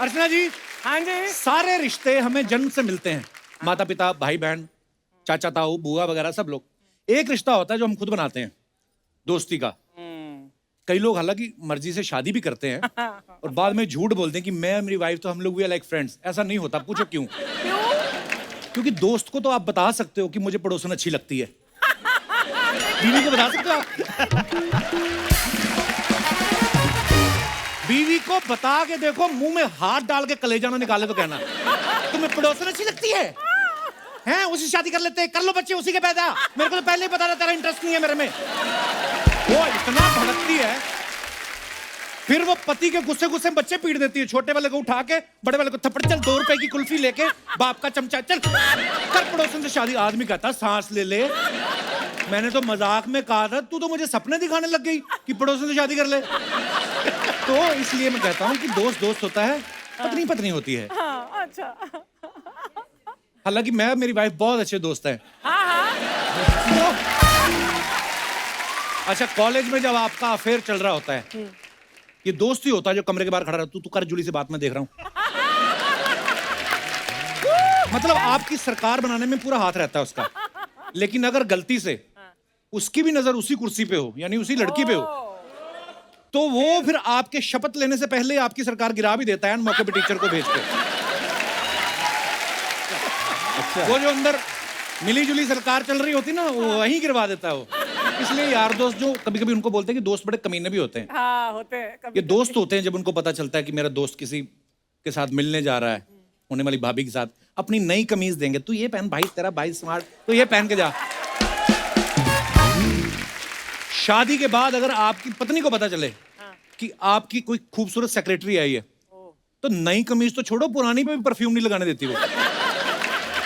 अर्चना जी, हाँ जी। सारे रिश्ते हमें जन्म से मिलते हैं, माता पिता, भाई बहन, चाचा ताऊ, बुआ वगैरह सब लोग। एक रिश्ता होता है जो हम खुद बनाते हैं, दोस्ती का। कई लोग हालांकि मर्जी से शादी भी करते हैं और बाद में झूठ बोलते हैं कि मैं मेरी वाइफ तो हम लोग वी आर लाइक फ्रेंड्स। ऐसा नहीं होता, पूछो क्यों? क्योंकि दोस्त को तो आप बता सकते हो कि मुझे पड़ोसन अच्छी लगती है, बीवी को बता सकते हो आप? बीवी को बता के देखो, मुंह में हाथ डाल के कलेजा ना निकाले तो कहना तुम्हें पड़ोसन अच्छी लगती है, हैं? उसी शादी कर लेते, कर लो बच्चे उसी के पैदा। मेरे को तो पहले ही पता था तेरा इंटरेस्ट नहीं है मेरे में। वो इतना भड़कती है, फिर वो पति के गुस्से गुस्से में बच्चे पीट देती है। छोटे वाले को उठा के बड़े वाले को थप्पड़, चल 2 रुपए की कुल्फी लेके बाप का चमचा, चल कर पड़ोसन से शादी। आदमी कहता सांस ले ले, मैंने तो मजाक में कहा था, तू तो मुझे सपने दिखाने लग गई कि पड़ोसन से शादी कर ले। तो इसलिए मैं कहता हूँ कि दोस्त दोस्त होता है, पत्नी पत्नी होती है। हाँ, अच्छा। हालांकि मैं और मेरी वाइफ बहुत अच्छे दोस्त हैं। अच्छा, कॉलेज में जब आपका अफेयर चल रहा होता है, ये दोस्त ही होता है जो कमरे के बाहर खड़ा रहता है, तू कर जूली से बात मैं देख रहा हूं। मतलब आपकी सरकार बनाने में पूरा हाथ रहता है उसका। लेकिन अगर गलती से उसकी भी नजर उसी कुर्सी पे हो, यानी उसी लड़की पे हो, तो वो फिर आपके शपथ लेने से पहले आपकी सरकार गिरा भी देता है मौके पे टीचर को भेज के। अच्छा। वो जो अंदर मिली जुली सरकार चल रही होती ना, वो वहीं गिरवा देता है वो। इसलिए यार दोस्त जो कभी कभी उनको बोलते हैं कि दोस्त बड़े कमीने भी होते हैं। हाँ, होते हैं। ये दोस्त होते हैं जब उनको पता चलता है कि मेरा दोस्त किसी के साथ मिलने जा रहा है, होने वाली भाभी के साथ, अपनी नई कमीज देंगे, तू ये पहन भाई, तेरा भाई स्मार्ट, तो ये पहन के जा। शादी के बाद अगर आपकी पत्नी को पता चले कि आपकी कोई खूबसूरत सेक्रेटरी आई है, तो नई कमीज तो छोड़ो, पुरानी पे भी परफ्यूम नहीं लगाने देती वो।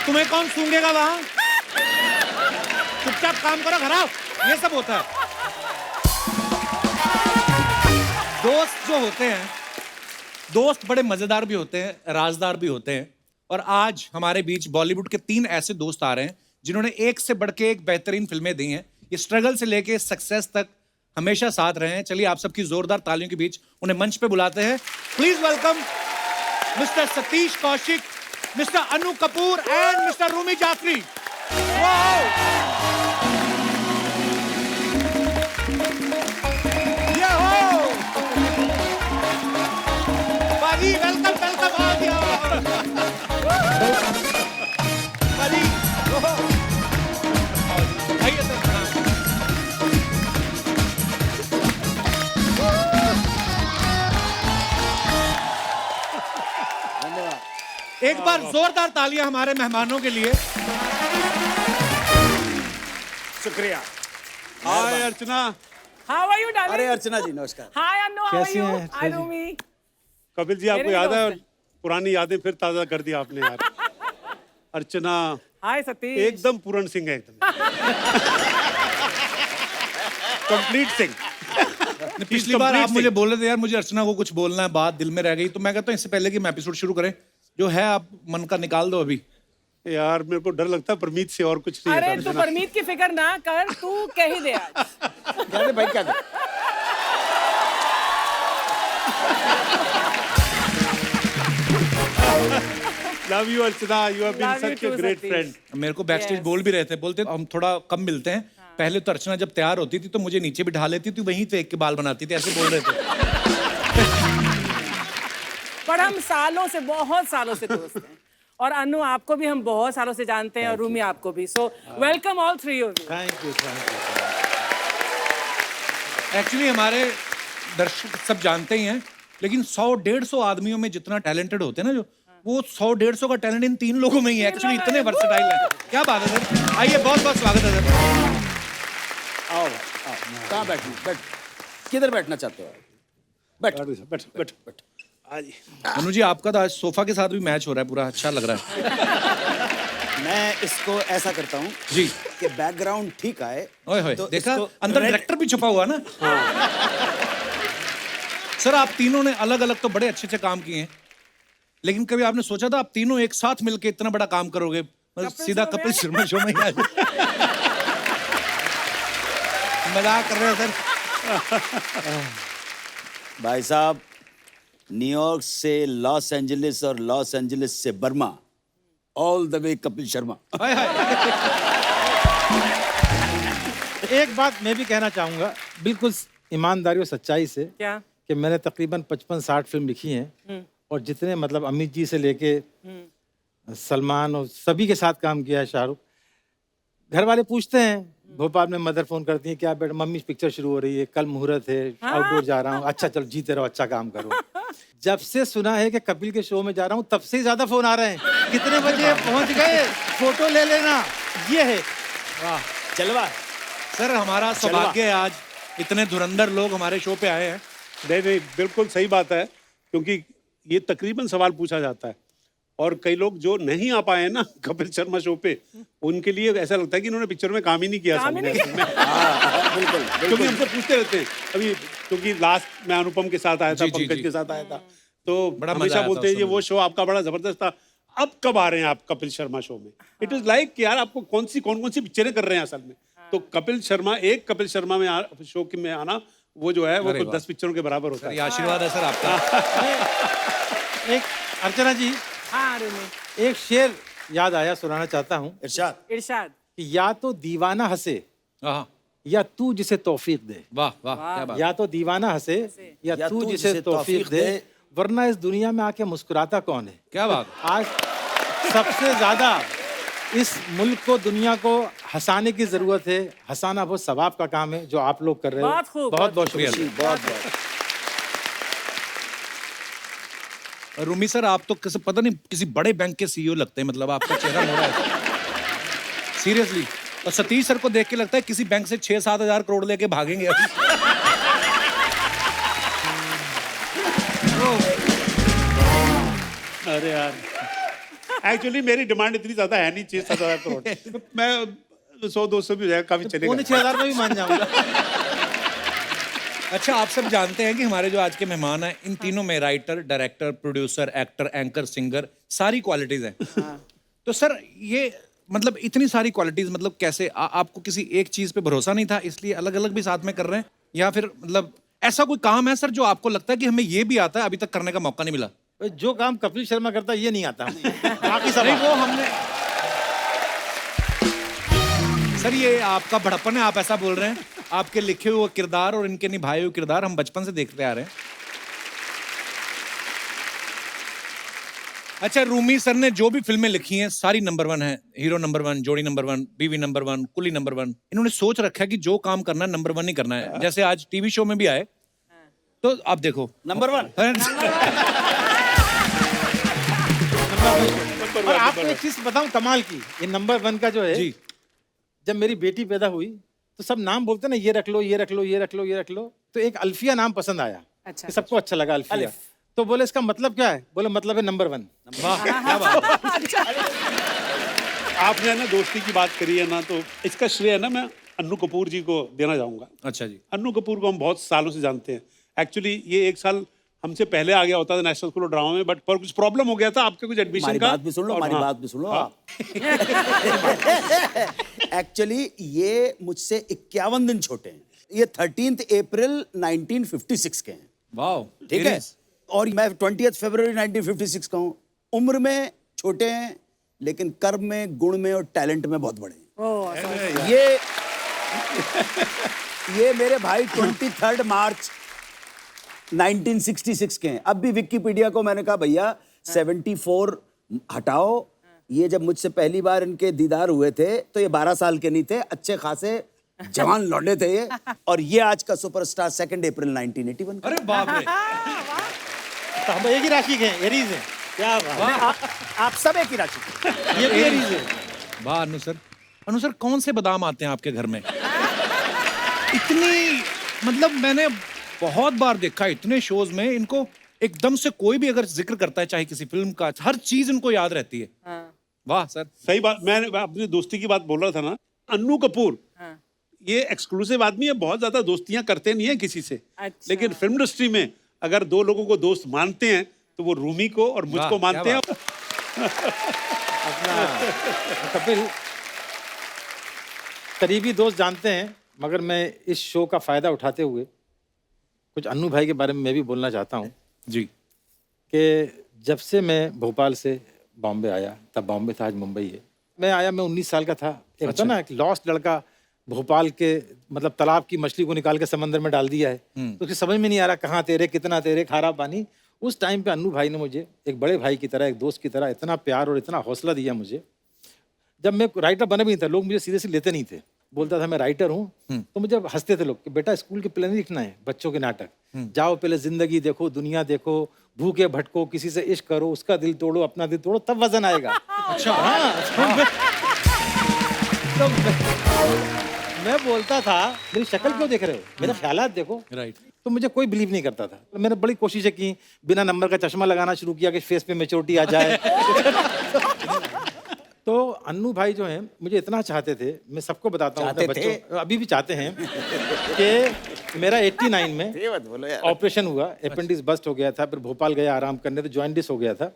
तुम्हें कौन सूंघेगा वहां? चुपचाप काम करो, घर आओ। ये सब होता है। दोस्त जो होते हैं, दोस्त बड़े मजेदार भी होते हैं, राजदार भी होते हैं। और आज हमारे बीच बॉलीवुड के 3 ऐसे दोस्त आ रहे हैं जिन्होंने एक से बढ़ के एक बेहतरीन फिल्में दी हैं। ये स्ट्रगल से लेके सक्सेस तक हमेशा साथ रहे हैं। चलिए आप सबकी जोरदार तालियों के बीच उन्हें मंच पे बुलाते हैं। Please welcome mister Satish Kaushik, mister Anu Kapoor and mister Rumi Jafri. बाजी वेलकम वेलकम आ गया। बाजी आइए सर। एक बार जोरदार तालियां हमारे मेहमानों के लिए। शुक्रिया। हाय अर्चना। How are you, darling? अरे अर्चना जी नमस्कार। Hi, Annu. How are कैसी you? हैं? Hi, Rumi. कपिल जी, आपको मेरे याद भी है? दोस्त पुरानी यादें फिर ताजा कर दी आपने यार। अर्चना Hi, Satish. एकदम पूर्ण सिंह है, एकदम कंप्लीट सिंह। पिछली बार आप मुझे बोल रहे थे यार मुझे अर्चना को कुछ बोलना है, बात दिल में रह गई, तो मैं कहता हूँ इससे पहले कि हम एपिसोड शुरू करें, जो है आप मन का निकाल दो अभी। यार मेरे को डर लगता है परमीत से, और कुछ नहीं अरे है। तू परमीत की फिक्र ना कर, तू कह ही दे आज। कहते भाई क्या कर? Love you Archana, you have been Love you such a too, great Satish. Friend. मेरे को बैकस्टेज बोल भी रहे थे, बोलते हम थोड़ा कम मिलते हैं। पहले तो अर्चना जब तैयार होती थी तो मुझे नीचे बिठा लेती थी, वहीं पे एक के बाल बनाती थी, ऐसे बोल रहे थे। पर हम सालों से, बहुत सालों से दोस्त हैं। और अनु आपको भी हम बहुत सालों से जानते हैं और रूमी आपको भी। So welcome all 3 of you. Thank you. Actually हमारे दर्शक सब जानते ही हैं, लेकिन 100-150 आदमियों में जितना टैलेंटेड होते हैं ना, जो वो 100-150 का टैलेंट इन 3 लोगों में ही है। एक्चुअली इतने वर्सेटाइल हैं। क्या बात है सर, आइए, बहुत बहुत स्वागत है सर। आओ आओ, कहाँ बैठना? बैठ, किधर बैठना चाहते हो? बैठ बैठ बैठ बैठ। अनु जी, आपका तो आज सोफा के साथ भी मैच हो रहा है, पूरा अच्छा लग रहा है। मैं इसको ऐसा करता हूँ जी कि बैकग्राउंड ठीक आए। ओए होए, तो देखा इसको अंदर red- डायरेक्टर भी छुपा हुआ ना। सर आप तीनों ने अलग अलग तो बड़े अच्छे अच्छे काम किए हैं, लेकिन कभी आपने सोचा था आप तीनों एक साथ मिलके इतना बड़ा काम करोगे? मतलब सीधा कपिल शर्मा शो में ही आ जाए। मजाक कर रहे हो सर। भाई साहब, न्यूयॉर्क से लॉस एंजलिस और लॉस एंजलिस से Burma, all the way Kapil Sharma. हाय हाय। एक बात मैं भी कहना चाहूंगा बिल्कुल ईमानदारी और सच्चाई से क्या? कि मैंने तकरीबन 55-60 फिल्म लिखी हैं और जितने मतलब अमित जी से लेके सलमान और सभी के साथ काम किया है, शाहरुख। घर वाले पूछते हैं, भोपाल में मदर फोन करती है, क्या बेटा मम्मी पिक्चर शुरू हो रही है, कल मुहूर्त है, आउटडोर जा रहा हूँ। अच्छा चलो जीते रहो, अच्छा काम करो। जब से सुना है कि कपिल के शो में जा रहा हूँ तब से ज्यादा फोन आ रहे हैं, कितने बजे पहुंच गए, फोटो ले लेना, ये है। वाह जलवा। सर, हमारा सौभाग्य है आज इतने धुरंधर लोग हमारे शो पे आए हैं। नहीं नहीं, बिल्कुल सही बात है, क्योंकि ये तकरीबन सवाल पूछा जाता है और कई लोग जो नहीं आ पाए हैं ना कपिल शर्मा शो पे, उनके लिए ऐसा लगता है कि इन्होंने पिक्चर में काम ही नहीं किया। काम ही नहीं बिल्कुल क्योंकि हमसे पूछते रहते हैं अभी, क्योंकि लास्ट में अनुपम के साथ आया था, जी, जी, पंकज जी। के साथ आया था, तो बड़ा मजा हमेशा आया था बोलते हैं उस ये समय। वो शो आपका बड़ा जबरदस्त था, अब कब आ रहे हैं आप कपिल शर्मा शो में। इट इज लाइक कि यार आपको कौन कौन सी पिक्चरें कर रहे हैं असल में। तो कपिल शर्मा, एक कपिल शर्मा में शो में आना, वो जो है वो अरे कुछ वाह। 10 पिक्चरों के बराबर होता ये है। आशीर्वाद है सर आपका। एक अर्चना जी, हाँ रूमी। एक शेर याद आया, सुनाना चाहता हूँ इरशाद। इरशाद। कि या तो दीवाना हंसे हाँ, या तू जिसे तौफीक दे। वाह वाह, क्या बात। या तो दीवाना हंसे या तू जिसे तौफीक दे, वरना इस दुनिया में आके मुस्कुराता कौन है। क्या बात। आज सबसे ज्यादा इस मुल्क को, दुनिया को हंसाने की जरूरत है। हंसाना बहुत सवाब का काम है जो आप लोग कर रहे हो। बहुत खूब, बहुत बहुत शुक्रिया। बहुत बहुत। रूमी सर, आप तो किसी पता नहीं किसी बड़े बैंक के सीईओ लगते हैं, मतलब आपका चेहरा मोड़ा है सीरियसली। और सतीश सर को देख के लगता है किसी बैंक से 6-7 हजार करोड़ लेके भागेंगे अभी। अरे यार, एक्चुअली मेरी डिमांड इतनी ज्यादा है नहीं, 6-7 करोड़। मैं 100-200 भी हो जाएगा, काफी चलेगा। 6,500 में भी मान जाऊंगा। अच्छा, आप सब जानते हैं कि हमारे जो आज के मेहमान हैं, इन तीनों में writer, director, producer, actor, anchor, singer, सारी क्वालिटीज हैं। तो सर, ये मतलब इतनी सारी क्वालिटीज, मतलब कैसे आपको किसी एक चीज पे भरोसा नहीं था इसलिए अलग अलग भी साथ में कर रहे हैं, या फिर मतलब ऐसा कोई काम है सर जो आपको लगता है कि हमें ये भी आता है, अभी तक करने का मौका नहीं मिला? जो काम कपिल शर्मा करता है ये नहीं आता। बाकी सब नहीं, वो हमने सर, ये आपका बड़प्पन है, आप ऐसा बोल रहे हैं। आपके लिखे हुए किरदार और इनके निभाए हुए किरदार हम बचपन से देखते आ रहे हैं। अच्छा, रूमी सर ने जो भी फिल्में लिखी हैं सारी नंबर 1 है। हीरो नंबर 1, जोड़ी नंबर 1, बीवी नंबर 1, कुली नंबर 1। इन्होंने सोच रखा है कि जो काम करना है नंबर 1 ही करना है। जैसे आज टीवी शो में भी आए, तो आप देखो नंबर 1। और आपको एक चीज बताऊं कमाल की, ये नंबर 1 का जो है जी। जब मेरी बेटी पैदा हुई तो सब नाम बोलते ना, ये रख लो, ये रख लो, ये रख लो, ये रख लो। तो एक अल्फिया नाम पसंद आया। अच्छा। कि सबको अच्छा लगा अल्फिया। तो बोले इसका मतलब क्या है? बोले मतलब है नंबर 1। वाह, क्या बात है। आपने ना दोस्ती की बात करी है ना, तो इसका श्रेय है ना मैं अन्नू कपूर जी को देना चाहूंगा। अच्छा जी। अन्नू कपूर को हम बहुत सालों से जानते हैं। एक्चुअली ये 1 साल हमसे पहले आ गया होता था नेशनल स्कूल ऑफ ड्रामा में, बट पर कुछ प्रॉब्लम हो गया था आपके कुछ एडमिशन हमारी का। बात भी सुन लो, और हमारी हाँ, बात भी सुन लो हाँ। आप। एक्चुअली ये मुझसे 51 दिन छोटे हैं। ये 13 अप्रैल 1956 के हैं। वाह, ठीक है। और मैं 20 फरवरी 1956 का हूँ। उम्र में छोटे हैं लेकिन कर्म में, गुण में और टैलेंट में बहुत बड़े हैं। ये मेरे भाई 23 मार्च 1966 के हैं। अब भी विकिपीडिया को मैंने कहा भैया 74 हटाओ। ये जब मुझसे पहली बार इनके दीदार हुए थे तो ये 12 साल के नहीं थे, अच्छे खासे जवान लौंडे थे ये। और ये आज का सुपरस्टार 2 अप्रैल 1981 का। अरे बाप रे। तो हम एक ही राशि के हैं, एरीज है। क्या बात। आप सब एक ही राशि के। ये भी एरीज है। वाह अनु सर। अनु सर, कौन से बादाम आते हैं आपके घर में? इतनी, मतलब मैंने बहुत बार देखा इतने शोज में, इनको एकदम से कोई भी अगर जिक्र करता है चाहे किसी फिल्म का, हर चीज इनको याद रहती है। वाह सर। सही बात। मैं अपनी दोस्ती की बात बोल रहा था ना, अन्नू कपूर ये एक्सक्लूसिव आदमी है, बहुत ज्यादा दोस्तियां करते नहीं है किसी से। अच्छा। लेकिन फिल्म इंडस्ट्री में अगर 2 लोगों को दोस्त मानते हैं तो वो रूमी को और मुझको वाह, मानते हैं। अपना कपिल करीबी दोस्त जानते हैं, मगर मैं इस शो का फायदा उठाते हुए कुछ अन्नू भाई के बारे में मैं भी बोलना चाहता हूँ। जी। कि जब से मैं भोपाल से बॉम्बे आया, तब बॉम्बे था, आज मुंबई है। मैं आया, मैं 19 साल का था। एक होता ना एक लॉस्ट लड़का, भोपाल के मतलब तालाब की मछली को निकाल के समंदर में डाल दिया है, तो उसकी समझ में नहीं आ रहा कहाँ तेरे, कितना तेरे, खारा पानी। उस टाइम पे अन्नू भाई ने मुझे एक बड़े भाई की तरह, एक दोस्त की तरह इतना प्यार और इतना हौसला दिया मुझे। जब मैं राइटर बना भी नहीं था, लोग मुझे सीरियसली लेते नहीं थे। बोलता था मैं राइटर हूँ, तो मुझे हंसते थे लोग कि बेटा स्कूल के प्ले नहीं लिखना है, बच्चों के नाटक। जाओ पहले जिंदगी देखो, दुनिया देखो, भूखे भटको, किसी से इश्क करो, उसका दिल तोड़ो, अपना दिल तोड़ो, तब वजन आएगा। अच्छा हाँ, तो मैं बोलता था मेरी शक्ल क्यों देख रहे हो, मेरे ख्यालात देखो। राइट। तो मुझे कोई बिलीव नहीं करता था। मैंने बड़ी कोशिशें की, बिना नंबर का चश्मा लगाना शुरू किया कि फेस पे मैच्योरिटी आ जाए। तो अन्नू भाई जो हैं मुझे इतना चाहते थे, मैं सबको बताता हूँ अपने बच्चों, अभी भी चाहते हैं कि मेरा 89 में ऑपरेशन हुआ, अपेंडिक्स बस्ट हो गया था, फिर भोपाल गया आराम करने, तो जॉइंटिस हो गया था।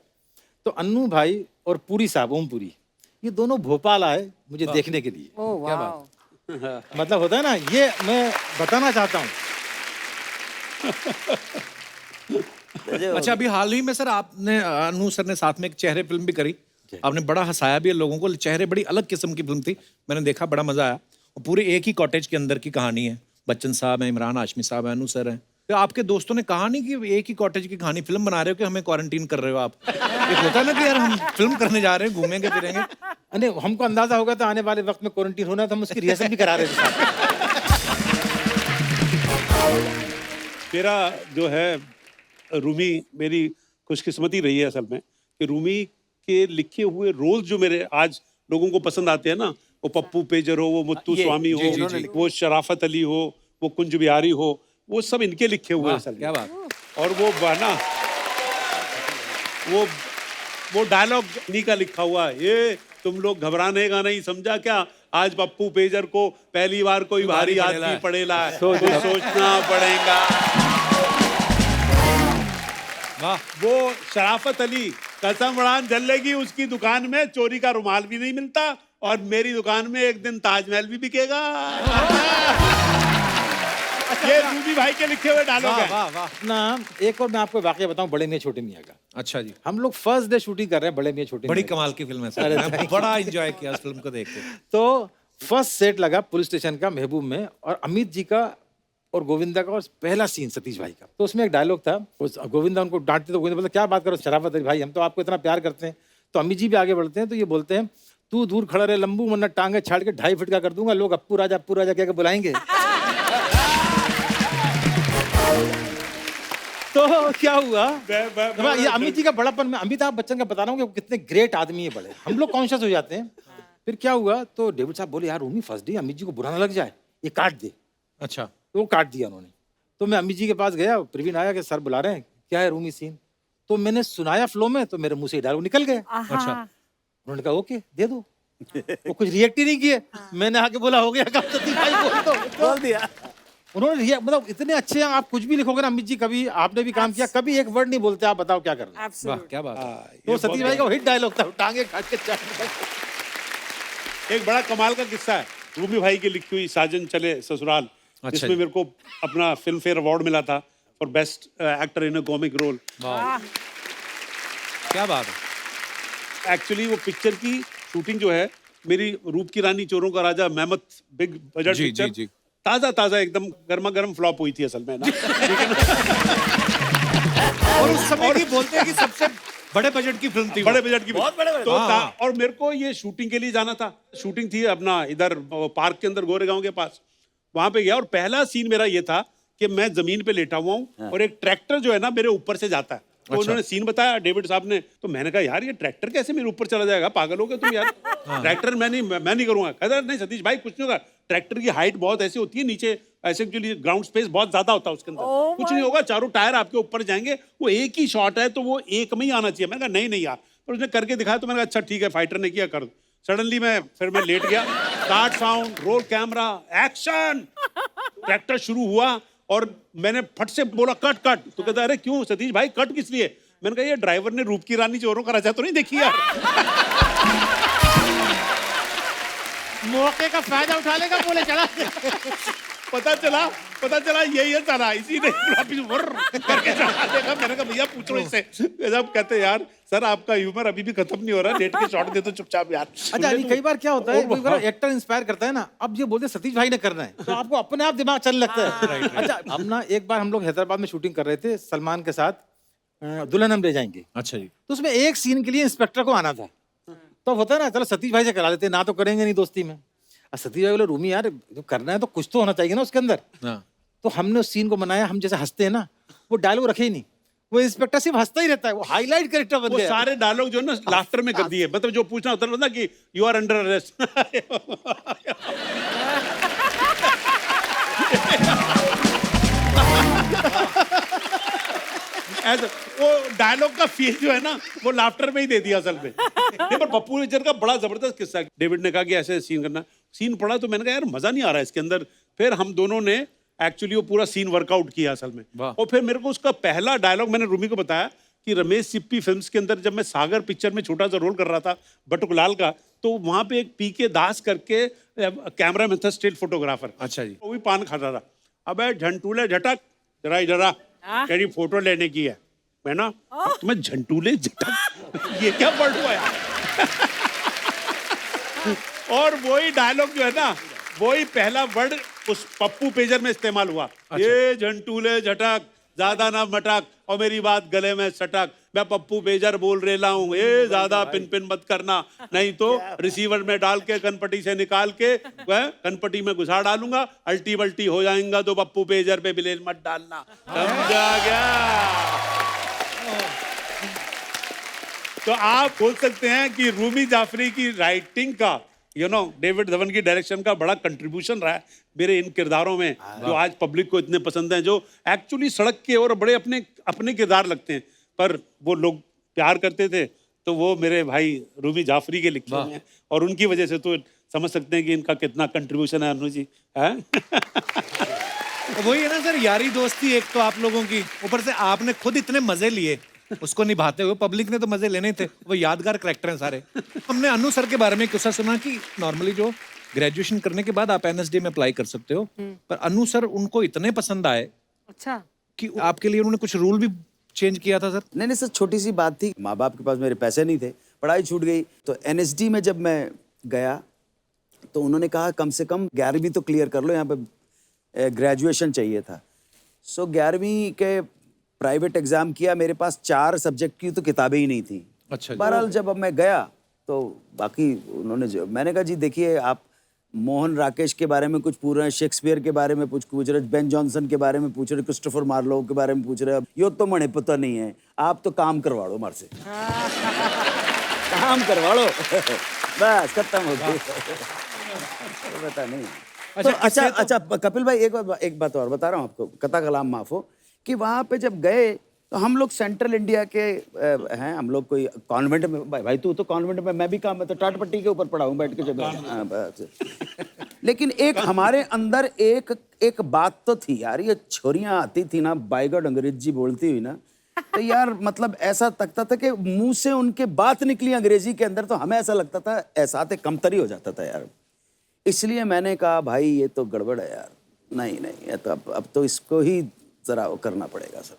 तो अन्नू भाई और पुरी साहब, ओम पुरी, ये दोनों भोपाल आए मुझे देखने के लिए। ओह क्या वाओ। मतलब होता है ना, ये मैं बताना चाहता हूँ। अच्छा, अभी हाल ही में सर आपने अनु सर ने साथ में एक चेहरे फिल्म भी करी, आपने बड़ा हंसाया भी है लोगों को। चेहरे बड़ी अलग किस्म की फिल्म थी, मैंने देखा, बड़ा मजा आया। और पूरे एक ही कॉटेज के अंदर की कहानी है, बच्चन साहब हैं, इमरान हाशमी साहब हैं, अनु सर हैं। तो आपके दोस्तों ने कहा नहीं कि एक ही कॉटेज की कहानी फिल्म बना रहे हो कि हमें क्वारंटीन कर रहे हो आप? एक होता है ना कि यार हम फिल्म करने जा रहे हैं, घूमेंगे फिरेंगे। अरे हमको अंदाजा होगा था आने वाले वक्त में क्वारंटीन होना, तो हम उसकी रिहर्सल भी करा रहे थे। मेरा जो है रूमी, मेरी खुशकिस्मती रही है असल में कि रूमी के लिखे हुए रोल जो मेरे आज लोगों को पसंद आते हैं ना, वो पप्पू पेजर हो, वो मुत्तू स्वामी हो, वो शराफत अली हो, वो कुंज बिहारी हो, वो सब इनके लिखे हुए हैं असल में। क्या बात। और वो ना वो डायलॉग इन्हीं का लिखा हुआ है, ये तुम लोग घबराने का नहीं, समझा क्या, आज पप्पू पेजर को पहली बार कोई भारी आदमी पड़ेला है, तो सोचना पड़ेगा। वाह। वो शराफत अली, कसम उड़ान जलेगी, उसकी दुकान में चोरी का रुमाल भी नहीं मिलता, और मेरी दुकान में एक दिन ताजमहल भी बिकेगा। ये रूबी भाई के लिखे हुए डायलॉग हैं। वाह वाह। ना एक और मैं आपको वाकया बताऊं, बड़े मियां छोटे मियां का। अच्छा जी। हम लोग फर्स्ट डे शूटिंग कर रहे हैं बड़े मियां छोटे बड़ी मियां कमाल की फिल्म है सर, मैंने बड़ा एंजॉय किया उस फिल्म को देख के। तो फर्स्ट सेट लगा पुलिस स्टेशन का महबूब में, और अमित जी का और गोविंदा का, और पहला सीन सतीश भाई का। तो उसमें एक डायलॉग था, उस गोविंदा उनको डांटते, तो गोविंदा बोलता क्या बात करो शराफत अली भाई, हम तो आपको इतना प्यार करते हैं। तो अमित जी भी आगे बढ़ते हैं, तो ये बोलते हैं तू दूर खड़ा रहे लंबू, वरना टांगे छाड़ के 2.5 फीट का कर दूंगा, लोग अप्पू राजा कह के बुलाएंगे। तो क्या हुआ, ये अमित जी का बड़ापन, मैं अमिताभ बच्चन का बता रहा हूँ कि वो कितने ग्रेट आदमी है बड़े, हम लोग कॉन्शियस हो जाते हैं। फिर क्या हुआ, तो डेविड साहब बोले यार रूमी फर्स्ट डे अमित जी को बुरा ना लग जाए, ये काट दे। अच्छा। तो वो काट दिया उन्होंने। तो मैं अमित जी के पास गया, प्रवीण आया कि सर बुला रहे हैं, क्या है रूमी सीन। तो मैंने सुनाया फ्लो में, तो मेरे मुंह से डायलॉग निकल गया। अच्छा। उन्होंने कहा ओके दे दो। वो कुछ रिएक्ट ही नहीं किए। मैंने आके बोला हो गया काम, सतीश भाई बोल दिया। उन्होंने मतलब इतने अच्छे हैं, आप कुछ भी लिखोगे ना अमित जी, कभी आपने भी काम किया, कभी एक वर्ड नहीं बोलते, आप बताओ क्या करना। वाह क्या बात है। तो सतीश भाई का हिट डायलॉग था, टांगे काट के चाट। एक बड़ा कमाल का किस्सा है, रूमी भाई की लिखी हुई साजन चले ससुराल, जिसमें मेरे को अपना फिल्म फेयर अवार्ड मिला था for best actor in a comic role. क्या बात है। एक्चुअली वो पिक्चर की शूटिंग जो है, मेरी रूप की रानी चोरों का राजा मेहमत बिग बजट जी, पिक्चर, जी, जी। ताजा एकदम गर्मा गर्म फ्लॉप हुई थी असल में ना। और उस समय भी बोलते हैं कि सबसे बड़े बजट की फिल्म थी, बड़े बजट की, बहुत बड़े बजट। तो और मेरे को ये शूटिंग के लिए जाना था, शूटिंग थी अपना इधर पार्क के अंदर गोरेगांव के पास, वहां पे गया, और पहला सीन मेरा ये था कि मैं जमीन पे लेटा हुआ हूँ और एक ट्रैक्टर जो है ना मेरे ऊपर से जाता है। तो उन्होंने सीन बताया डेविड साहब ने, तो मैंने कहा यार ये ट्रैक्टर कैसे मेरे ऊपर चला जाएगा, पागल हो गए तुम यार। ट्रैक्टर मैं नहीं करूंगा। कहता नहीं सतीश भाई कुछ नहीं होगा, ट्रैक्टर की हाइट बहुत ऐसी होती है, नीचे ऐसे एक्चुअली ग्राउंड स्पेस बहुत ज्यादा होता है उसके अंदर, कुछ नहीं होगा, चारों टायर आपके ऊपर जाएंगे, वो एक ही शॉट है तो वो एक में ही आना चाहिए। मैंने कहा नहीं यार, पर उसने करके दिखाया, तो मैंने कहा अच्छा ठीक है, फाइटर ने किया, कर दो। सडनली मैं लेट गया, start sound, roll camera, action, tractor शुरू हुआ, और मैंने फट से बोला कट। तो कहता अरे क्यों सतीश भाई कट किस लिए। मैंने कहा ये ड्राइवर ने रूप की रानी चोरों का राजा तो नहीं देखी यार। मौके का फायदा उठा लेगा, बोले चला। पता चला पता चला यही है साला, इसी ने वापिस करके चढ़ा देगा। मैंने कहा भैया पूछो इससे। जब कहते यार सर आपका ह्यूमर अभी भी खत्म नहीं हो रहा, नेट के शॉट दे तो चुपचाप यार। अच्छा अली, कई बार क्या होता है, कई बार एक्टर इंस्पायर करता है ना, अब ये बोलते सतीश भाई ने करना है तो आपको अपने आप दिमाग चलने लगता है। अच्छा अब ना एक बार हम लोग हैदराबाद में शूटिंग कर रहे थे सलमान के साथ, दुल्हन हम ले जाएंगे। अच्छा जी। तो उसमें एक सीन के लिए इंस्पेक्टर को आना था, तो होता है ना चलो सतीश भाई से करा लेते, ना तो करेंगे नहीं दोस्ती में। सतीश भाई बोले रूमी यार जो करना है तो कुछ तो होना चाहिए ना उसके अंदर। तो हमने उस सीन को बनाया, हम जैसे हंसते हैं ना, वो डायलॉग रखे ही नहीं, वो इंस्पेक्टर सिर्फ हंसता ही रहता है, वो हाईलाइट कैरेक्टर बन वो गया। सारे डायलॉग जो है ना लाफ्टर में कर दिए, मतलब जो पूछना होता है ना कि यू आर अंडर अरेस्ट। ऐसा वो डायलॉग का फील जो है ना वो लाफ्टर में ही दे दिया असल में। नहीं पर पप्पू नेचर का बड़ा जबरदस्त किस्सा है। डेविड ने कहा कि ऐसे सीन करना, सीन पढ़ा तो मैंने कहा यार मजा नहीं आ रहा है इसके अंदर। फिर हम दोनों ने एक्चुअली वो पूरा सीन वर्कआउट किया असल में, और फिर मेरे को उसका पहला डायलॉग मैंने रूमी को बताया कि रमेश सिप्पी फिल्म्स के अंदर जब मैं सागर पिक्चर में छोटा सा रोल कर रहा था बटुकलाल का, तो वहां पे एक पीके दास करके कैमरा मैन था, स्टिल फोटोग्राफर। अच्छा जी। वो भी पान खा रहा था। अबे झंटूले झटक जरा इधर आ, तेरी फोटो लेने की है। मैं ना तुम्हें झंटूले झटक ये क्या वर्ड हुआ यार। और वही डायलॉग जो है ना वही पहला वर्ड उस पप्पू पेजर में इस्तेमाल हुआ। ये झंटूले झटक ज्यादा ना मटक और मेरी बात गले में सटक, मैं पप्पू पेजर बोल रेला हूँ, ये ज्यादा पिन पिन मत करना, नहीं तो रिसीवर में डाल के कनपटी से निकाल के वह कनपटी में घुसा डालूंगा, अल्टी बल्टी हो जाएगा तो पप्पू पेजर पे ब्लेड मत डालना। समझा गया? तो आप बोल सकते हैं कि रूमी जाफरी की राइटिंग का डेविड धवन की डायरेक्शन का बड़ा कंट्रीब्यूशन रहा है मेरे इन किरदारों में, जो आज पब्लिक को इतने पसंद हैं, जो एक्चुअली सड़क के और बड़े अपने अपने किरदार लगते हैं, पर वो लोग प्यार करते थे, तो वो मेरे भाई रूमी जाफरी के लिखे हुए हैं, और उनकी वजह से तो समझ सकते हैं कि इनका कितना कंट्रीब्यूशन है। अनु जी है। वही है ना सर, यारी दोस्ती एक तो आप लोगों की, ऊपर से आपने खुद इतने मजे लिए उसको निभाते हुए, पब्लिक ने तो मजे लेने ही थे। वो यादगार कैरेक्टर हैं सारे। हमने अनु सर के बारे में किस्सा सुना कि नॉर्मली जो ग्रेजुएशन करने के बाद आप एनएसडी में अप्लाई कर सकते हो, पर अनु सर उनको इतने पसंद आए अच्छा कि आपके लिए उन्होंने कुछ रूल भी चेंज किया था सर। नहीं सर, छोटी सी बात थी, माँ बाप के पास मेरे पैसे नहीं थे, पढ़ाई छूट गई, तो एनएसडी में जब मैं गया तो उन्होंने कहा कम से कम 11वीं तो क्लियर कर लो, यहाँ पे ग्रेजुएशन चाहिए था। सो 11वीं के प्राइवेट एग्जाम किया, मेरे पास 4 सब्जेक्ट की तो किताबें ही नहीं थी। अच्छा। बहरहाल जब अब मैं गया तो बाकी उन्होंने मैंने कहा जी देखिए आप मोहन राकेश के बारे में कुछ पूछ रहे हैं, शेक्सपियर के बारे में कुछ पूछ रहे, बेन जॉनसन के बारे में पूछ रहे, क्रिस्टोफर मार्लो के बारे में पूछ रहे, यो तो मने पता नहीं है, आप तो काम करवा लो हमारे से। काम करवा लो। बस खत्म हो गई। पता नहीं। अच्छा, तो अच्छा कपिल भाई एक बात और बता रहा हूँ आपको, कथा कलाम माफ हो, कि वहाँ पे जब गए तो हम लोग सेंट्रल इंडिया के हैं, हम लोग कोई कॉन्वेंट में, भाई तू तो कॉन्वेंट में, मैं भी काम में तो टाटपट्टी के ऊपर पढ़ा हूँ बैठ के जब। लेकिन एक हमारे अंदर एक बात तो थी यार, ये छोरियां आती थी ना बायगॉड अंग्रेजी बोलती हुई ना, तो यार मतलब ऐसा लगता था कि मुंह से उनके बात निकली अंग्रेजी के अंदर, तो हमें ऐसा लगता था एहसास कमतरी हो जाता था यार। इसलिए मैंने कहा भाई ये तो गड़बड़ है यार, नहीं तो अब तो इसको ही जरा करना पड़ेगा सर।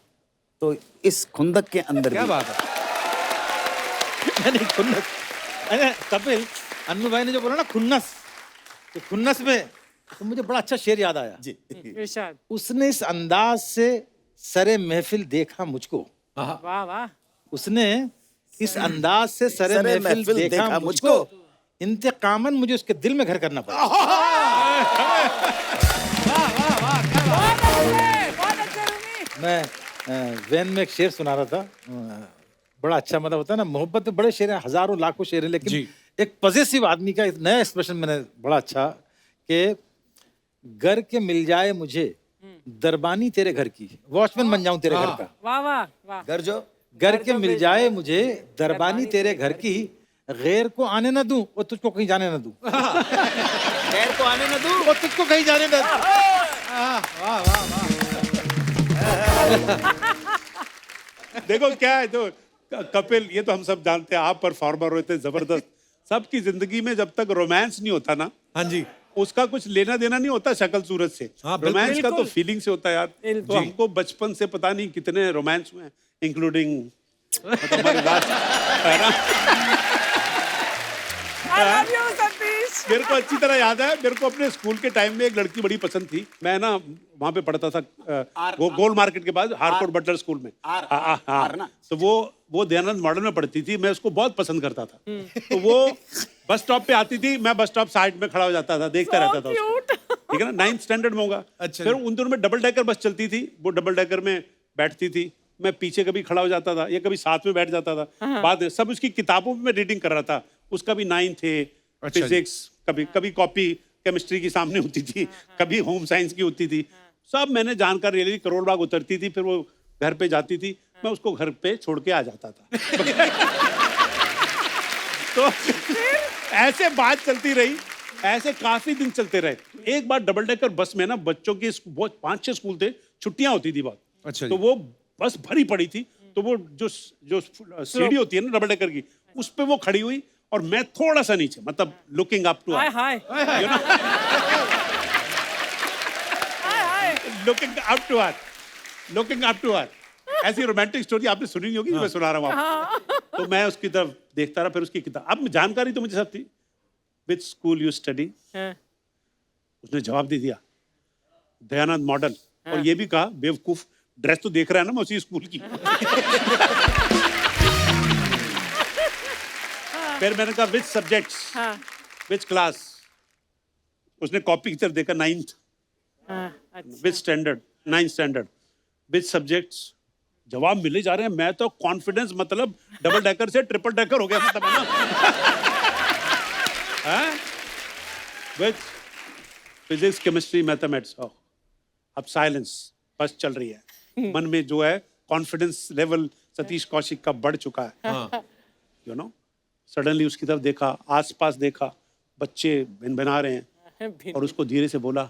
तो इस खुंदक के अंदर क्या बात है। नहीं खुन्नस, अरे कपिल अन्नू भाई ने जो बोला ना खुन्नस, तो खुन्नस में तो मुझे बड़ा अच्छा शेर याद आया जी। इरशाद। उसने इस अंदाज से सरे महफिल देखा मुझको, वाह वाह। उसने इस अंदाज से सरे महफिल देखा मुझको, इंतकामन मुझे उसके दिल में घर करना पड़ा। मैं वैन में एक शेर सुना रहा था, बड़ा अच्छा मतलब होता है ना, मोहब्बत में बड़े शेर हैं, हजारों लाखों शेर हैं, लेकिन एक पॉजिटिव आदमी का एक नया एक्सप्रेशन मैंने बड़ा अच्छा, कि घर के मिल जाए मुझे दरबानी तेरे घर की, वॉचमैन बन जाऊं तेरे घर का। वाह वाह वाह। घर के मिल जाए मुझे दरबानी तेरे घर की, गैर को आने न दूं और तुझको कहीं जाने न दूं। गैर को आने न दूं और तुझको कहीं जाने न दूं। वाह वाह वाह। देखो क्या है, तो कपिल ये तो हम सब जानते हैं, आप परफॉर्मर होते जबरदस्त, सबकी जिंदगी में जब तक रोमांस नहीं होता ना, हाँ जी, उसका कुछ लेना देना नहीं होता शक्ल सूरत से। हाँ, बिल्कुल। रोमांस का तो बिल्कुल। फीलिंग से होता है यार। बिल्कुल। तो हमको बचपन से पता नहीं कितने रोमांस हुए हैं, इंक्लूडिंग हमारे लास्ट, है ना? I love you, Satish. मेरे को अच्छी तरह याद है, मेरे को अपने स्कूल के टाइम में एक लड़की बड़ी पसंद थी। मैं ना वहाँ पे पढ़ता था गोल मार्केट के पास हारकोट बटलर स्कूल में। हाँ, तो वो दयानंद मॉडल में पढ़ती थी, मैं उसको बहुत पसंद करता था। तो वो बस स्टॉप पे आती थी, मैं बस स्टॉप साइड में खड़ा हो जाता था, देखता रहता था उसको। Cute। ठीक है ना, 9th स्टैंडर्ड में होगा। अच्छा। फिर उन दिनों में डबल डेकर बस चलती थी, वो डबल डेकर में बैठती थी, मैं पीछे कभी खड़ा हो जाता था या कभी साथ में बैठ जाता था। बाद में सब उसकी किताबों में मैं रीडिंग कर रहा था, उसका भी 9 थे, अच्छा जी। फिजिक्स, कभी कॉपी केमिस्ट्री की सामने होती थी, कभी होम साइंस की होती थी, सब मैंने जानकर ले ली। करोड़ बाग उतरती थी, फिर वो घर पे जाती थी, मैं उसको घर पे छोड़ के आ जाता था। तो ऐसे बात चलती रही, ऐसे काफी दिन चलते रहे। एक बार डबल डेकर बस में ना बच्चों के 5-6 स्कूल थे, छुट्टियां होती थी बहुत। अच्छा तो जी। वो बस भरी पड़ी थी, तो वो जो सीढ़ी होती है ना डबल डेकर की, उस पे वो खड़ी हुई और मैं थोड़ा सा नीचे, मतलब लुकिंग अप टू हाय हाय यू नो, हाय हाय। Looking up to her. ऐसी रोमांटिक स्टोरी आपने सुनी नहीं होगी जो मैं सुना रहा हूँ आपको। तो मैं उसकी तरफ देखता रहा, फिर उसकी किताब, अब जानकारी तो मुझे सब थी। Which school you study? हाँ। उसने जवाब दे दिया दयानंद मॉडल, और ये भी कहा बेवकूफ, ड्रेस तो देख रहा है ना मैं उसी स्कूल की। फिर मैंने कहा विच सब्जेक्ट्स, हाँ। Which class? उसने कॉपी की तरफ देखा, 9th, हाँ, अच्छा। विच स्टैंडर्ड? 9th standard. विच सब्जेक्ट्स? जवाब मिले जा रहे हैं, मैं तो कॉन्फिडेंस, मतलब डबल डेकर से ट्रिपल डेकर हो गया, मतलब है ना। विच फिजिक्स, केमिस्ट्री, मैथमेटिक्स। अब साइलेंस, बस चल रही है। मन में जो है कॉन्फिडेंस लेवल सतीश कौशिक का बढ़ चुका है, यू नो। सडनली उसकी तरफ देखा, आसपास देखा, बच्चे भिन-भिना रहे हैं, और उसको धीरे से बोला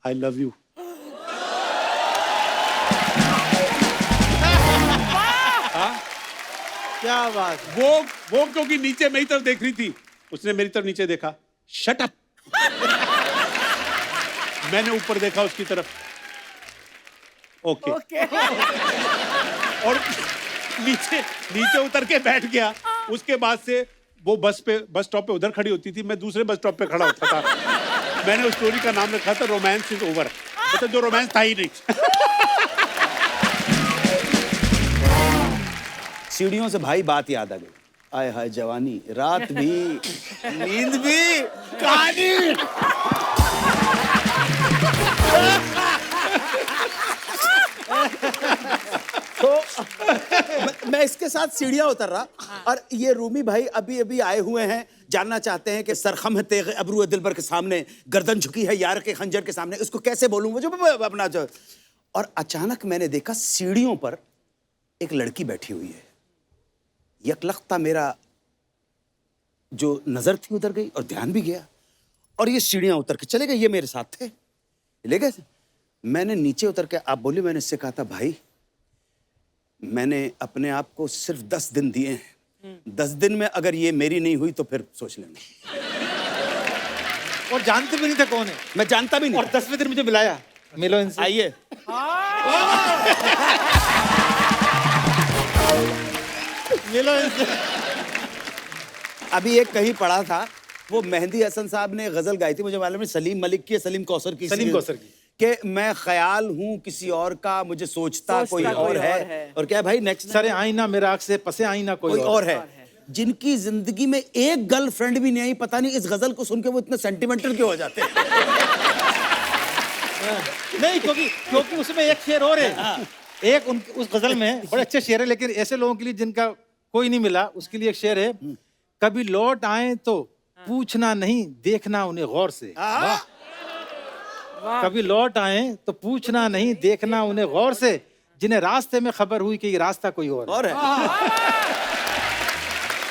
आई लव यू। क्या बात। वो क्योंकि नीचे मेरी तरफ देख रही थी, उसने मेरी तरफ नीचे देखा, शट अप। मैंने ऊपर देखा उसकी तरफ, ओके। और नीचे उतर के बैठ गया। उसके बाद से वो बस स्टॉप पे उधर खड़ी होती थी, मैं दूसरे बस स्टॉप पे खड़ा होता था। मैंने उस स्टोरी का नाम रखा था रोमांस इज ओवर, मतलब जो रोमांस था ही नहीं। सीढ़ियों से भाई बात याद आ गई। आय हाय जवानी, रात भी, नींद भी, कहानी। तो मैं इसके साथ सीढ़ियां उतर रहा, और ये रूमी भाई अभी अभी आए हुए हैं, जानना चाहते हैं कि सरखम है तेग अबरू दिलबर के सामने, गर्दन झुकी है यार के खंजर के सामने, इसको कैसे बोलूं, वो जो अपना जो। और अचानक मैंने देखा सीढ़ियों पर एक लड़की बैठी हुई है। यकलख्ता मेरा जो नजर थी उधर गई और ध्यान भी गया, और ये सीढ़ियां उतर के चले गए, ये मेरे साथ थे, ले गए। मैंने नीचे उतर के, आप बोली, मैंने इससे कहा था भाई मैंने अपने आप को सिर्फ 10 दिन दिए हैं, 10 दिन में अगर ये मेरी नहीं हुई तो फिर सोच लेना। और जानते भी नहीं थे कौन है, मैं जानता भी नहीं। और 10वें दिन मुझे मिलाया, मिलो इनसे। आइए। मिलो इनसे। अभी एक कहीं पढ़ा था, वो मेहंदी हसन साहब ने गजल गाई थी, मुझे मालूम है सलीम मलिक की, सलीम कौसर की, सलीम कौसर की, कि मैं ख्याल हूँ किसी और का, मुझे सोचता कोई और है। और क्या है भाई नेक्स्ट? सरे आईना मेरा आँख से पसे आईना कोई और है। जिनकी जिंदगी में एक गर्लफ्रेंड भी नहीं आई, पता नहीं इस गजल को सुन के वो इतने सेंटिमेंटल क्यों हो जाते हैं। नहीं, क्योंकि उसमें एक शेर और है। एक उस गजल में बड़े अच्छे शेर है, लेकिन ऐसे लोगों के लिए जिनका कोई नहीं मिला, उसके लिए एक शेर है, कभी लौट आए तो पूछना नहीं, देखना उन्हें गौर से। कभी लौट आए तो पूछना नहीं, देखना उन्हें गौर से, जिन्हें रास्ते में खबर हुई कि ये रास्ता कोई और है।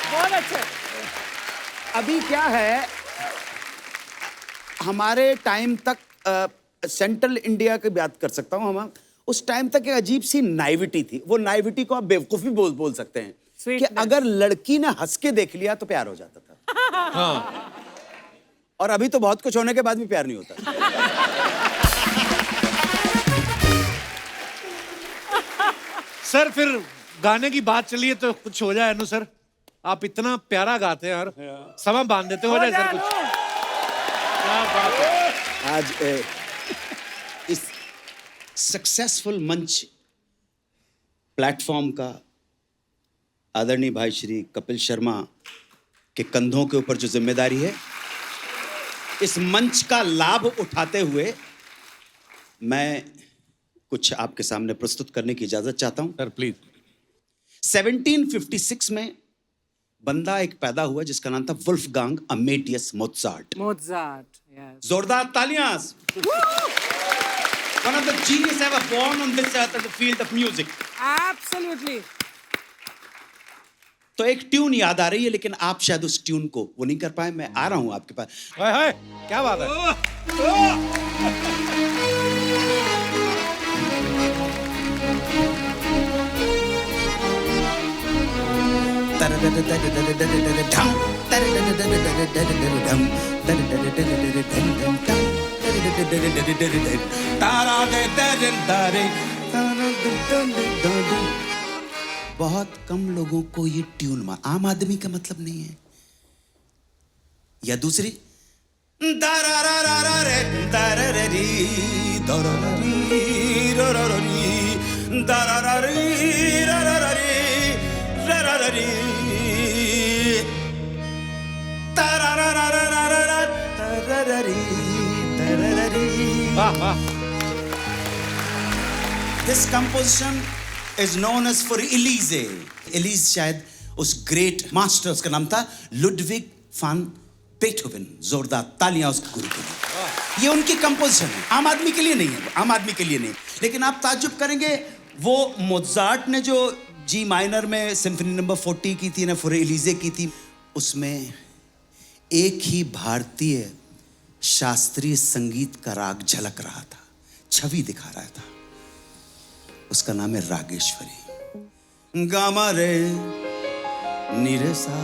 बहुत अच्छे। अभी क्या है, हमारे टाइम तक सेंट्रल इंडिया की बात कर सकता हूँ, हम उस टाइम तक एक अजीब सी नाइविटी थी। वो नाइविटी को आप बेवकूफी बोल सकते हैं कि अगर लड़की ने हंस के देख लिया तो प्यार हो जाता था। और अभी तो बहुत कुछ होने के बाद भी प्यार नहीं होता। सर फिर गाने की बात चली है तो कुछ हो जाए अनु सर। आप इतना प्यारा गाते हैं यार, समा बांध देते हो जाए सर कुछ। क्या बात है। आज इस सक्सेसफुल मंच प्लेटफॉर्म का आदरणीय भाई श्री कपिल शर्मा के कंधों के ऊपर जो जिम्मेदारी है, इस मंच का लाभ उठाते हुए मैं कुछ आपके सामने प्रस्तुत करने की इजाजत चाहता हूं। Sir please. 1756 में बंदा एक पैदा हुआ जिसका नाम था वुल्फगांग अमेटियस मोत्सार्ट। Mozart, yes. जोरदार तालियां। One of the genius ever born on this earth in the field of music. Absolutely. तो एक ट्यून याद आ रही है, लेकिन आप शायद उस ट्यून को वो नहीं कर पाए। मैं आ रहा हूं आपके पास। हाय हाय क्या बात है। बहुत कम लोगों को ये ट्यून आम आदमी का मतलब नहीं है। या दूसरी वाह वाह। This composition is known as for Elise. Elise शायद उस ग्रेट मास्टर, उसका नाम था लुडविग फान बेथोवन। जोरदार तालियां उस गुरु के लिए। ये उनकी कंपोजिशन है, आम आदमी के लिए नहीं है, आम आदमी के लिए नहीं। लेकिन आप ताज्जुब करेंगे, वो मोजार्ट ने जो जी माइनर में सिम्फनी नंबर 40 की थी ना, फॉर एलिजे की थी, उसमें एक ही भारतीय शास्त्रीय संगीत का राग झलक रहा था, छवि दिखा रहा था। उसका नाम है रागेश्वरी। गामा रे नीरे सा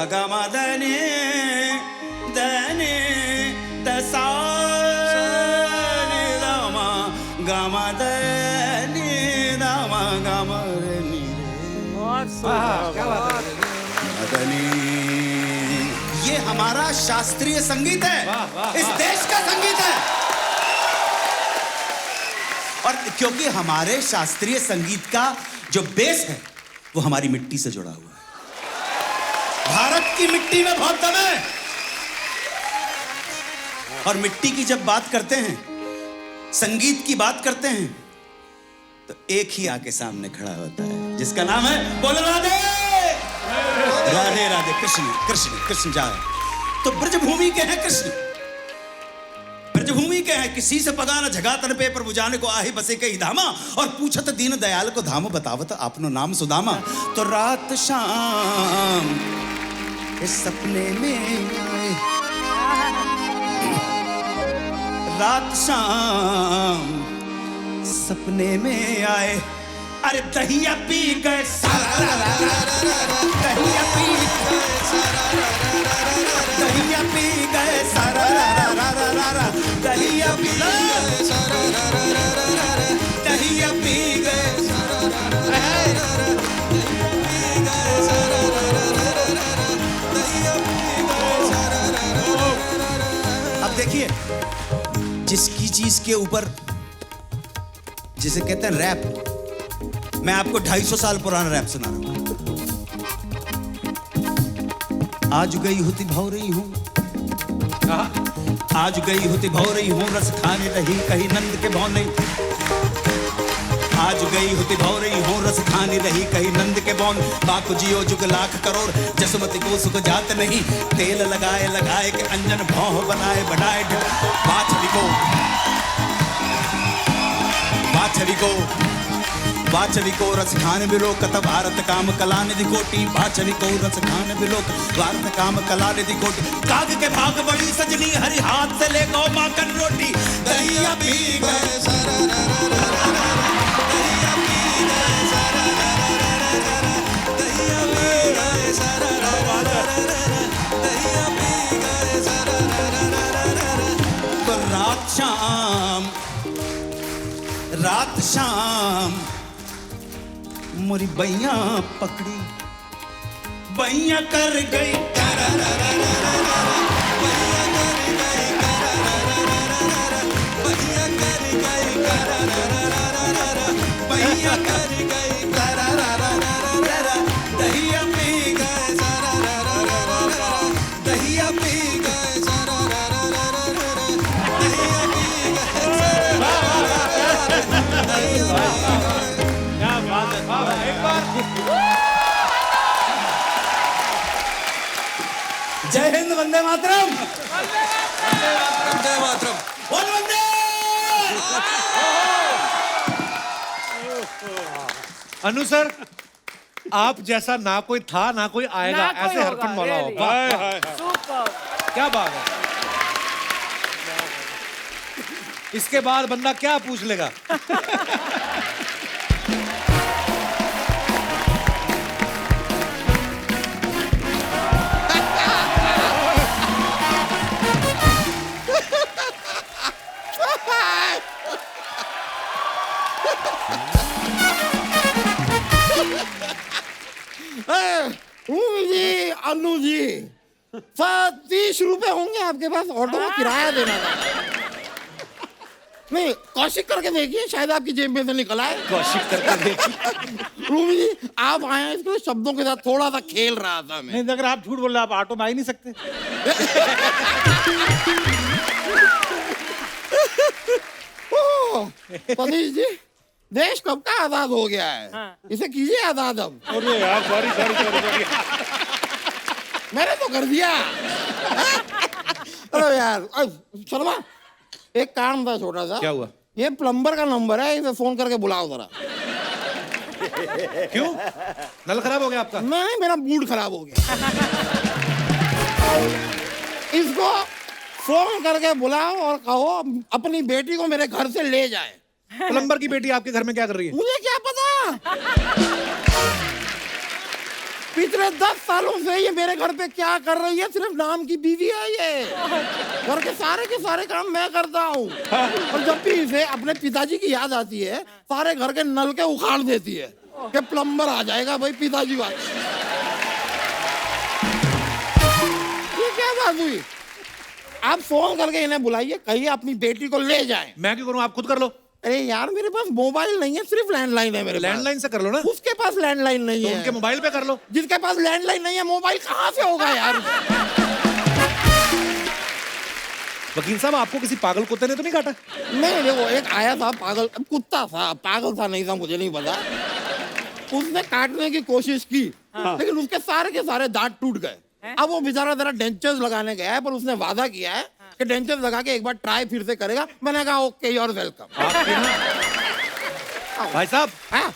गा दने दने दसा दामा गामा दने दामा गामा रे नीरे। क्या बात है। दने। ये हमारा शास्त्रीय संगीत है, वाह, वाह, इस देश का संगीत है। और क्योंकि हमारे शास्त्रीय संगीत का जो बेस है वो हमारी मिट्टी से जुड़ा हुआ है। भारत की मिट्टी में बहुत दम है। और मिट्टी की जब बात करते हैं, संगीत की बात करते हैं, तो एक ही आके सामने खड़ा होता है जिसका नाम है बोलो राधे राधे राधे। कृष्ण कृष्ण कृष्ण जाए। तो ब्रजभूमि के हैं कृष्ण, ब्रजभूमि के हैं। किसी से पगाना झगा तन पे पर बुझाने को आहे बसे कई धामा। और पूछत दीन दयाल को धाम बतावत आपनो नाम सुदामा। तो रात शाम इस सपने में आए, रात शाम सपने में आए। अरे दहिया पी गए दहिया पी गए दहिया पी गए दहिया पी दहिया पी गए। अब देखिए, जिसकी चीज के ऊपर, जिसे कहते हैं रैप, मैं आपको 250 साल पुराना रैप सुना रहा हूं। आज गई होती भाव रही हूं, आज गई होती भाव रही हूं, रस खाने रही कहीं नंद के भाव नहीं। आज गई होती भाव रही हूं, रस खाने रही कहीं नंद के बौन। बाकु जियो जुग लाख करोड़, जसमती को सुख जात नहीं। तेल लगाए लगाए के अंजन भौह बनाए बढ़ाए। बाछड़ी को बाछड़ी को बाछड़ी को रस खान बिलो कत भारत काम कला निधि कोटि। बाछड़ी को रस खान बिलो भारत काम कला निधि कोटि। काग के भाग बड़ी सजनी, हरी हाथ से ले गौ माखन रोटी। दहिया पी गए शाम मोरी बैया पकड़ी बैया कर गई बैया कर गई दहिया पी गए दहिया पी गए क्या बात है वाह, एक बार जय हिंद वंदे मातरम वंदे मातरम। बोल वंदे अनु सर, आप जैसा ना कोई था ना कोई आएगा, ना कोई ऐसे होगा, हरकत वाला हो। really। वाह, हाय वाह, हाय हाय। सुपर। क्या बात है। इसके बाद बंदा क्या पूछ लेगा। जी अनु जी 30 रुपए होंगे आपके पास, ऑटो का किराया देना था। नहीं, कौशिक करके देखिए, शायद आपकी जेब में से निकल आए। कौशिक करके देखिए। रूमी जी आप आए हैं, इसके शब्दों के साथ थोड़ा सा खेल रहा था मैं। नहीं, अगर आप झूठ बोल रहे हैं, आप ऑटो में आ ही नहीं सकते। ओह, सतीश जी देश कब का आजाद हो गया है? हाँ। इसे कीजिए आजाद अब। अरे यार सॉरी सॉरी सॉरी मैंने तो कर दिया। अरे यार शर्मा, एक काम था छोटा सा। क्या हुआ? ये प्लम्बर का नंबर है, इसे फोन करके बुलाओ जरा। क्यों? नल खराब हो गया आपका? नहीं, मेरा मूड खराब हो गया। इसको फोन करके बुलाओ और कहो अपनी बेटी को मेरे घर से ले जाए। प्लम्बर की बेटी आपके घर में क्या कर रही है? मुझे क्या पता। पिछले 10 सालों से ये मेरे घर पे क्या कर रही है, सिर्फ नाम की बीवी है ये। घर के सारे काम मैं करता हूँ। और जब भी इसे अपने पिताजी की याद आती है, सारे घर के नल के उखाड़ देती है कि प्लम्बर आ जाएगा भाई, पिताजी बात। ये क्या बात हुई? आप फोन करके इन्हें बुलाइए, कहिए अपनी बेटी को ले जाएं। मैं क्यों करूं? आप खुद कर लो। अरे यार मेरे पास मोबाइल नहीं है, सिर्फ लैंडलाइन है मेरे पास। लैंडलाइन से कर लो ना। उसके पास लैंडलाइन नहीं तो है। उनके मोबाइल पे कर लो। जिसके पास लैंडलाइन नहीं है, मोबाइल कहाँ से होगा यार? वकील साहब, आपको किसी पागल कुत्ते ने तो नहीं काटा? नहीं, देखो एक आया था पागल कुत्ता था, पागल था नहीं था मुझे नहीं पता। उसने काटने की कोशिश की, लेकिन उसके सारे दांत टूट गए। अब वो बेचारा जरा डेंचर्स लगाने गया है, पर उसने वादा किया है कि डेंचर्स लगा के एक बार ट्राई फिर से करेगा। मैंने कहा ओके, यू आर वेलकम। भाई साहब, हाँ,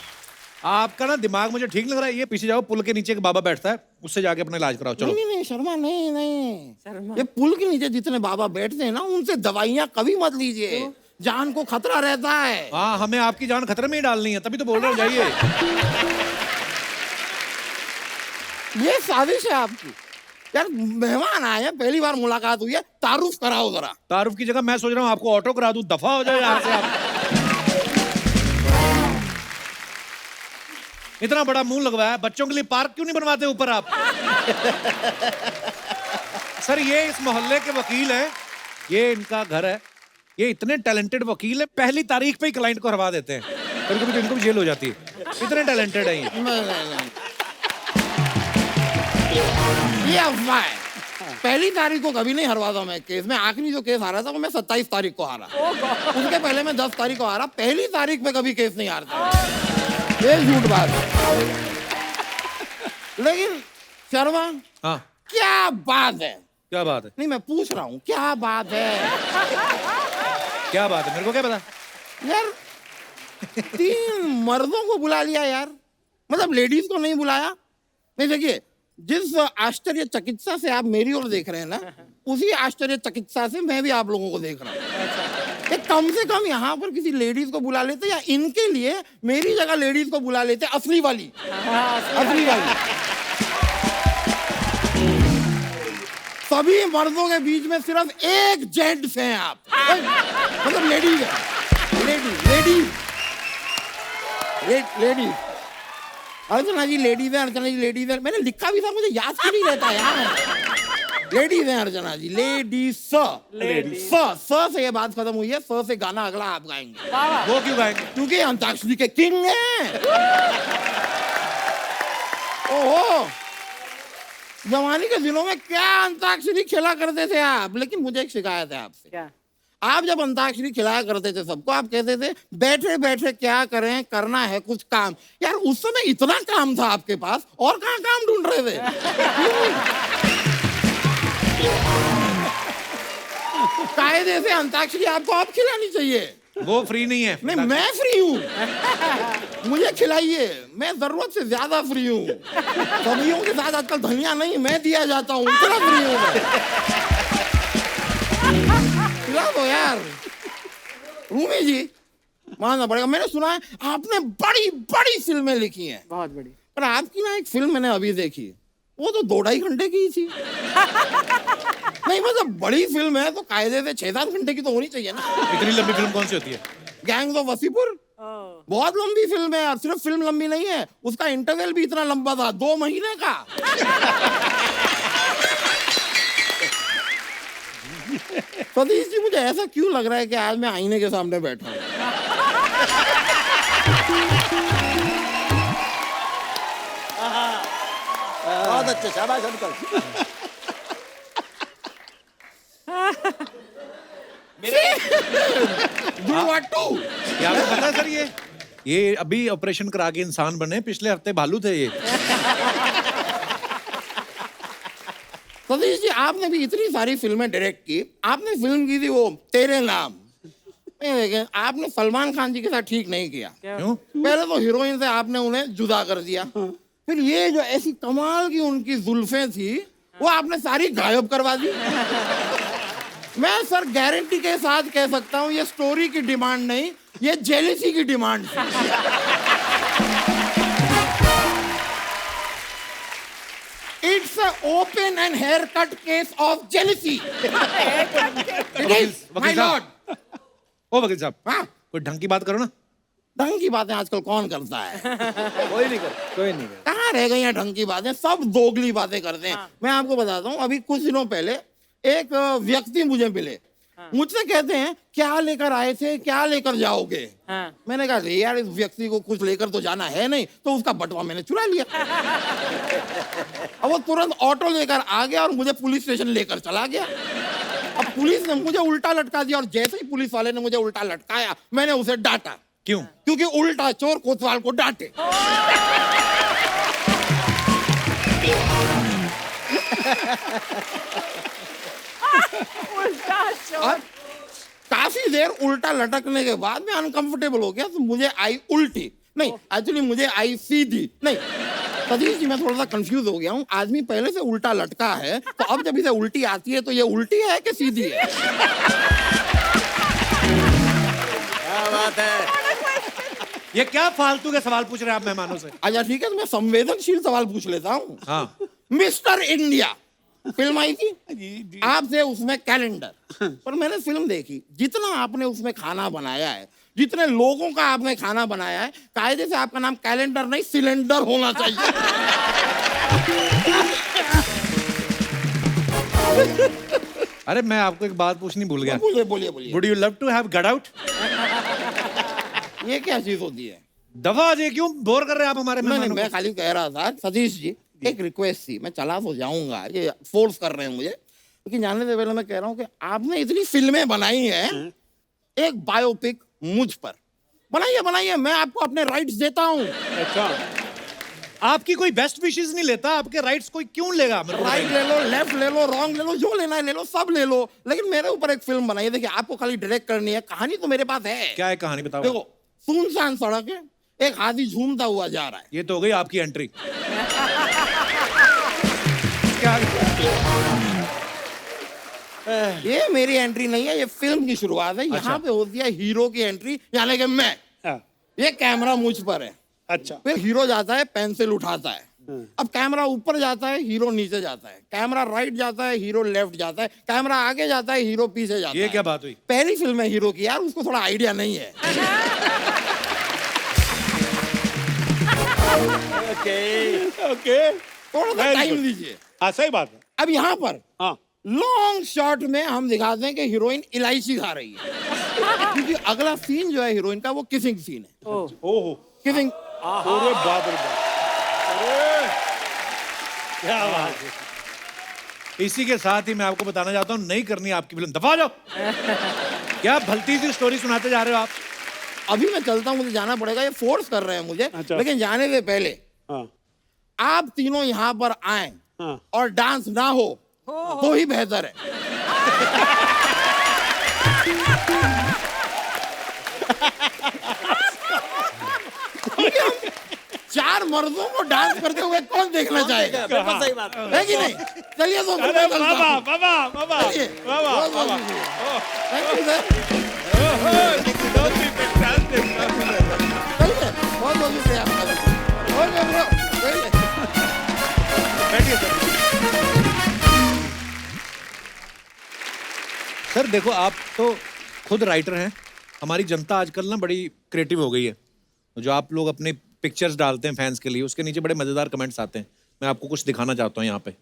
आपका ना दिमाग मुझे ठीक लग रहा है। ये पीछे जाओ, पुल के नीचे एक बाबा बैठता है, उससे जाके अपना इलाज कराओ। चलो। नहीं शर्मा, नहीं। ये पुल के नीचे जितने बाबा बैठते हैं ना, उनसे दवाइयाँ कभी मत लीजिए, जान को खतरा रहता है। हाँ, हमें आपकी जान खतरे में ही डालनी है, तभी तो बोल रहे हो जाइए। ये साजिश है आपकी। यार मेहमान आए हैं, पहली बार मुलाकात हुई है, तारुफ कराओ जरा। तारुफ की जगह मैं सोच रहा हूँ आपको ऑटो करा दूं, दफा हो जाए यहाँ से आप। इतना बड़ा मुंह लगवाया है, बच्चों के लिए पार्क क्यों नहीं बनवाते ऊपर आप? सर, ये इस मोहल्ले के वकील हैं, ये इनका घर है। ये इतने टैलेंटेड वकील है, पहली तारीख पे ही क्लाइंट को हरवा देते हैं। कभी कभी तो इनको भी जेल हो जाती है, इतने टैलेंटेड है ये। नहीं। ये अफवाह है। पहली तारीख को कभी नहीं हरवाता मैं केस में। आखिरी जो केस हारा था वो मैं 27 तारीख को हारा। उसके पहले मैं 10 तारीख को हारा। पहली तारीख पे कभी केस नहीं हारता। ये झूठ बात है। लेकिन शर्मा, हाँ, क्या बात है? क्या बात है? नहीं, मैं पूछ रहा हूँ क्या बात है? क्या बात है? मेरे को क्या पता? यार 3 मर्दों को बुला लिया यार, मतलब लेडीज को नहीं बुलाया। नहीं, देखिए, जिस आश्चर्य चिकित्सा से आप मेरी ओर देख रहे हैं ना, उसी आश्चर्य चिकित्सा से मैं भी आप लोगों को देख रहा हूँ। एक कम से कम यहाँ पर किसी लेडीज को बुला लेते, या इनके लिए मेरी जगह लेडीज को बुला लेते, असली वाली। असली वाली। सभी मर्दों के बीच में सिर्फ एक जेंट्स हैं आप, मतलब लेडीज है। लेडीज लेडीज, अर्चना जी लेडीज है, अर्चना जी लेडीज है। मैंने लिखा भी था, मुझे याद क्यों नहीं रहता यार। लेडीज है अर्चना जी, लेडीज स से ये बात खत्म हुई है। स से गाना अगला आप गाएंगे। वो क्यों गाएंगे? क्योंकि अंताक्षरी के किंग हैं। ओहो, जवानी के दिनों में क्या अंताक्षरी खेला करते थे आप। लेकिन मुझे एक शिकायत है आपसे। क्या? आप जब अंताक्षरी खिलाया करते थे सबको, आप कहते थे बैठे बैठे क्या करें, करना है कुछ काम। यार उस समय इतना काम था आपके पास, और कहाँ काम ढूंढ रहे थे? कायदे से अंताक्षरी आपको आप खिलानी चाहिए। वो फ्री नहीं है। नहीं, मैं फ्री हूँ, मुझे खिलाइए, मैं जरूरत से ज्यादा फ्री हूँ। सब्जियों के साथ आजकल धनिया नहीं, मैं दिया जाता हूँ, इतना फ्री हूँ मैं। खिला दो यार। रूमी जी, मानना पड़ेगा, मैंने सुना है आपने बड़ी बड़ी फिल्में लिखी हैं। बहुत बड़ी। पर आपकी ना एक फिल्म मैंने अभी देखी, वो तो 2-2.5 घंटे की ही थी। नहीं मतलब बड़ी फिल्म है तो कायदे से 6-7 घंटे की तो होनी चाहिए ना। इतनी लंबी फिल्म कौन सी होती है? गैंग्स ऑफ वसीपुर बहुत लंबी फिल्म है, और सिर्फ फिल्म लंबी नहीं है, उसका इंटरवल भी इतना लंबा था, 2 महीने का। सतीश जी, मुझे ऐसा क्यों लग रहा है कि आज मैं आईने के सामने बैठा हूँ? बहुत अच्छे, शाबाश अंकल। दुर्वाटू। क्या आपको पता है सर, ये अभी ऑपरेशन करा के इंसान बने, पिछले हफ्ते भालू थे ये। सतीश जी, आपने भी इतनी सारी फिल्में डायरेक्ट की। आपने फिल्म की थी वो तेरे नाम। देखें, आपने सलमान खान जी के साथ ठीक नहीं किया। क्यों? पहले तो हीरोइन से आपने उन्हें जुदा कर दिया, फिर ये जो ऐसी कमाल की उनकी जुल्फें थी वो आपने सारी गायब करवा दी। मैं सर गारंटी के साथ कह सकता हूँ ये स्टोरी की डिमांड नहीं, ये जेलिसी की डिमांड थी। It's an open and haircut case of jealousy. It is, my lord. ओ वकील साहब, हाँ, कोई ढंग की बात करो ना। ढंग की बातें आजकल कौन करता है? कोई नहीं कर। कहाँ रह गई हैं ढंग की बातें? सब दोगली बातें करते हैं। मैं आपको बताता हूँ, अभी कुछ दिनों पहले एक व्यक्ति मुझे मिले, मुझसे कहते हैं क्या लेकर आए थे, क्या लेकर जाओगे? मैंने कहा यार इस व्यक्ति को कुछ लेकर तो जाना है नहीं, तो उसका बटवा मैंने चुरा लिया। अब वो तुरंत ऑटो लेकर आ गया और मुझे पुलिस स्टेशन लेकर चला गया। अब पुलिस ने मुझे उल्टा लटका दिया, और जैसे ही पुलिस वाले ने मुझे उल्टा लटकाया, मैंने उसे डांटा। क्यों? क्योंकि उल्टा चोर कोतवाल को डांटे। और काफी देर उल्टा लटकने के बाद मैं अनकंफर्टेबल हो गया, तो मुझे आई उल्टी। नहीं, एक्चुअली मुझे आई सीधी। नहीं सतीश जी, मैं थोड़ा सा कंफ्यूज हो गया हूँ। आदमी पहले से उल्टा लटका है, तो अब जब इसे उल्टी आती है तो ये उल्टी है कि सीधी है? क्या बात है। ये क्या फालतू के सवाल पूछ रहे हैं आप मेहमानों से? अच्छा ठीक है, तो मैं संवेदनशील सवाल पूछ लेता हूँ। हाँ। मिस्टर इंडिया फिल्म आई थी आपसे, उसमें कैलेंडर। पर मैंने फिल्म देखी, जितना आपने उसमें खाना बनाया है, जितने लोगों का आपने खाना बनाया है, कायदे से आपका नाम कैलेंडर नहीं सिलेंडर होना चाहिए। अरे मैं आपको एक बात पूछनी भूल गया। बोलिए बोलिए बोलिए। Would you love to have got out? ये क्या चीज होती है? दफा जी, क्यों बोर कर रहे हैं आप हमारे नहीं, मेहमानों मैं को? खाली कह रहा था सतीश जी, एक रिक्वेस्ट थी। मैं चला तो जाऊंगा, ये फोर्स कर रहे हैं मुझे, लेकिन जाने से पहले मैं कह रहा हूँ कि आपने इतनी फिल्में बनाई हैं, एक बायोपिक मुझ पर बनाइए बनाइए, मैं आपको अपने राइट्स देता हूँ। अच्छा, आपकी कोई बेस्ट विशेस नहीं लेता, आपके राइट्स कोई क्यों लेगा? मेरे को राइट बताइए। ले लो, लेफ्ट ले लो, रॉन्ग ले लो, जो लेना है ले लो, सब ले लो, लेकिन मेरे ऊपर एक फिल्म बनाइए। देखिए, आपको खाली डायरेक्ट करनी है, कहानी तो मेरे पास है। क्या है कहानी, बताओ। देखो, सुनसान सड़क है, एक हाथी झूमता हुआ जा रहा है। ये तो हो गई आपकी एंट्री। क्या? ये मेरी एंट्री नहीं है, ये फिल्म की शुरुआत है। यहाँ पे होती है हीरो की एंट्री, यानी कि मैं। हाँ, ये कैमरा मुझ पर है, अच्छा, फिर हीरो जाता है, पेंसिल उठाता है। अब कैमरा ऊपर जाता है, हीरो नीचे जाता है, कैमरा राइट जाता है, हीरो लेफ्ट जाता है, कैमरा आगे जाता है, हीरो पीछे जाता है। ये क्या बात हुई? पहली फिल्म है हीरो की यार, उसको थोड़ा आइडिया नहीं है। ओके थोड़ा सा Very टाइम good. दीजिए। हाँ सही बात है। अब यहाँ पर हाँ लॉन्ग शॉट में हम दिखाते हैं कि हीरोइन इलायची खा रही है, क्योंकि अगला सीन जो है हीरोइन का वो किसिंग सीन है। ओहो किसिंग अरे बाप रे बाप अरे क्या बात है। इसी के साथ ही मैं आपको बताना चाहता हूँ, नहीं करनी आपकी फिल्म, दफा हो जाओ। क्या भलती सी स्टोरी सुनाते जा रहे हो आप। अभी मैं चलता हूँ, मुझे जाना पड़ेगा, ये फोर्स कर रहे हैं मुझे। अच्छा। लेकिन जाने से पहले हाँ आप तीनों यहाँ पर आए हाँ और डांस ना हो तो ही बेहतर है। क्योंकि हम 4 मर्दों को डांस करते हुए कौन देखना चाहेगा? बिल्कुल सही बात है कि नहीं? चलिए तो फिर अरे मैं चलता बाबा हूँ। बाबा बाबा चलिए, बाबा बहुत बहुत बाबा शुक्रिया। Thank you, sir। चलिए, बहुत बहुत शुक्रिया आपका। ओके ब्रो, चलिए। बैठिए सर। देखो, आप तो खुद राइटर हैं। हमारी जनता आजकल ना बड़ी क्रिएटिव हो गई है। जो आप लोग अपने पिक्चर्स डालते हैं फैंस के लिए, उसके नीचे बड़े मजेदार कमेंट्स आते हैं। मैं आपको कुछ दिखाना चाहता हूँ यहाँ पे।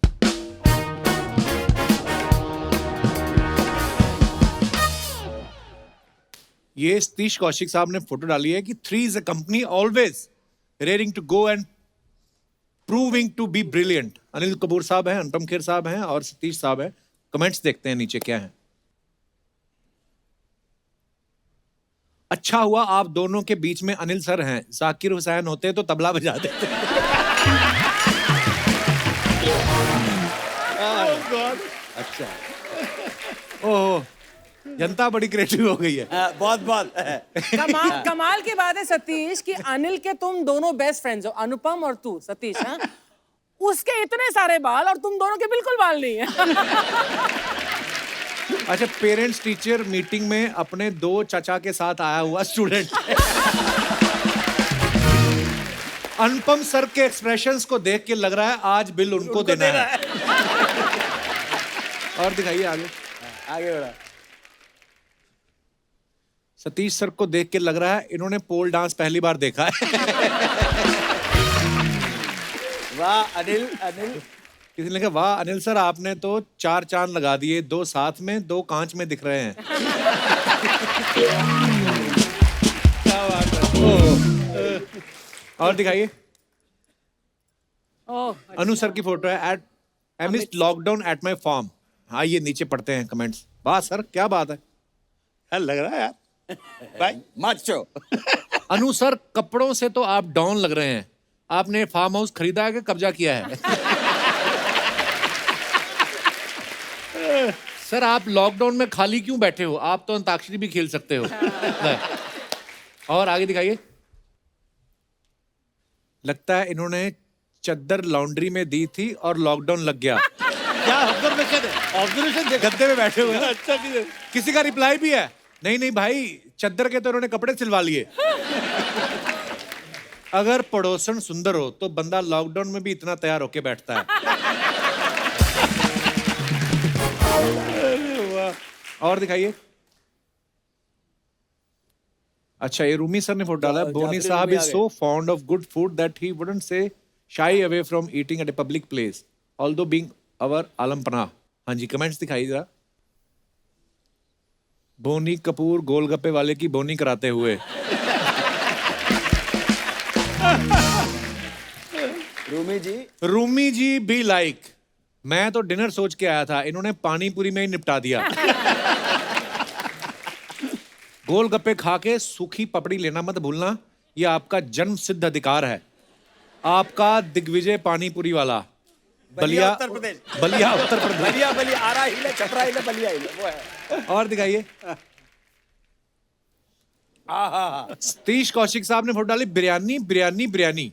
ये सतीश कौशिक साहब ने फोटो डाली है कि 3 is a company always raring to go and proving to be brilliant। Anil Kapoor साहब हैं, अनुपम खेर साहब हैं और सतीश साहब हैं। कमेंट्स देखते हैं नीचे क्या है। अच्छा हुआ आप दोनों के बीच में अनिल सर हैं, जाकिर हुसैन होते तो तबला बजा देते। अच्छा, ओह, जनता बड़ी क्रिएटिव हो गई है। बहुत बहुत कमाल की बात है सतीश कि अनिल के तुम दोनों बेस्ट फ्रेंड्स हो, अनुपम और तू सतीश। हाँ, उसके इतने सारे बाल और तुम दोनों के बिल्कुल बाल नहीं है। अच्छा, पेरेंट्स टीचर मीटिंग में अपने 2 चाचा के साथ आया हुआ स्टूडेंट। अनुपम सर के एक्सप्रेशंस को देख के लग रहा है आज बिल उनको देना है। और दिखाइए आगे। आगे बढ़ा। सतीश सर को देख के लग रहा है इन्होंने पोल डांस पहली बार देखा है। वाह अनिल अनिल। किसी ने कहा वाह अनिल सर, आपने तो 4 चांद लगा दिए, 2 साथ में 2 कांच में दिख रहे हैं। क्या बात है। और दिखाइए। अनु सर की फोटो है। At I missed lockdown at my farm. हाँ, ये नीचे पढ़ते हैं कमेंट्स। वाह सर, क्या बात है। यार लग रहा है यार भाई माचो। अनु सर, कपड़ों से तो आप डॉन लग रहे हैं। आपने फार्म हाउस खरीदा है कि कब्जा किया है? सर, आप लॉकडाउन में खाली क्यों बैठे हो? आप तो अंताक्षरी भी खेल सकते हो। और आगे दिखाइए। लगता है इन्होंने चद्दर लॉन्ड्री में दी थी और लॉकडाउन लग गया। क्या ऑब्जर्वेशन है? ऑब्जर्वेशन, गद्दे में बैठे हुए हैं। अच्छा किसी का रिप्लाई भी है? नहीं नहीं भाई, चद्दर के तो इन्होंने कपड़े सिलवा लिए। अगर पड़ोसन सुंदर हो तो बंदा लॉकडाउन में भी इतना तैयार होके बैठता है। और दिखाइए। अच्छा, ये रूमी सर ने फोटो डाला है। बोनी साहब is so fond of good food that he wouldn't say shy away from eating at a public place although being our आलम पनाह। हाँ जी, कमेंट्स दिखाइए जरा। बोनी कपूर गोलगप्पे वाले की बोनी कराते हुए। रूमी जी बी लाइक, मैं तो डिनर सोच के आया था, इन्होंने पानी पूरी में ही निपटा दिया। गोलगप्पे खा के सूखी पपड़ी लेना मत भूलना, ये आपका जन्म सिद्ध अधिकार है। आपका दिग्विजय पानीपुरी वाला, बलिया उत्तर प्रदेश। बलिया उत्तर प्रदेश। बलिया बलिया आरा हिले छपरा हिले बलिया हिले वो है। और दिखाइए। सतीश कौशिक साहब ने फोटो डाली। Biryani biryani biryani,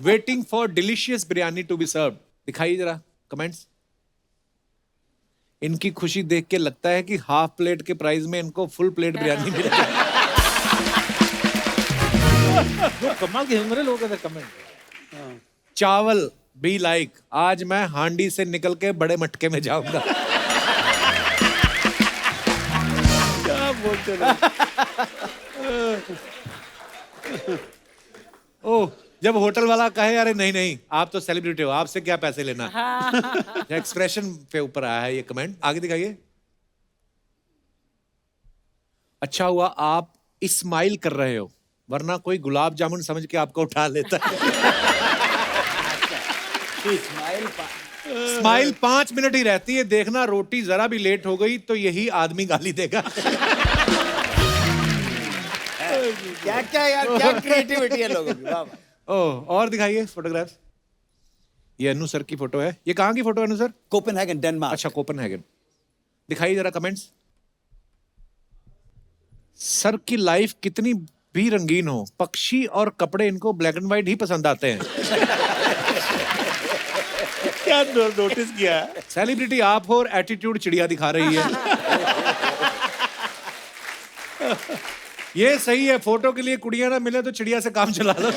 waiting for delicious biryani to be serve. दिखाइए जरा कमेंट्स। इनकी खुशी देख के लगता है कि हाफ प्लेट के प्राइस में इनको फुल प्लेट बिरयानी मिल जाए। कमाल के हमारे लोगों का कमेंट। चावल बी लाइक, आज मैं हांडी से निकल के बड़े मटके में जाऊंगा। क्या बोलते ओह, जब होटल वाला कहे अरे नहीं नहीं आप तो सेलिब्रिटी हो, आपसे क्या पैसे लेना। एक्सप्रेशन पे ऊपर आया है ये कमेंट, आगे दिखाइए। अच्छा हुआ आप स्माइल कर रहे हो, वरना कोई गुलाब जामुन समझ के आपको उठा लेता है। स्माइल 5 मिनट ही रहती है, देखना रोटी जरा भी लेट हो गई तो यही आदमी गाली देगा। क्या क्या यार, क्या क्रिएटिविटी है लोगों की, वाह वाह। ओह, और दिखाइए फोटोग्राफ्स। ये अनु सर की फोटो है। ये कहाँ की फोटो है अनु सर? Copenhagen, Denmark. अच्छा, कोपेनहेगन। दिखाइए जरा कमेंट्स। सर की लाइफ कितनी भी रंगीन हो, पक्षी और कपड़े इनको ब्लैक एंड व्हाइट ही पसंद आते हैं। क्या नोटिस किया है? सेलिब्रिटी आप हो और एटीट्यूड चिड़िया दिखा रही है। ये सही है, फोटो के लिए कुड़िया ना मिले तो चिड़िया से काम चला लो।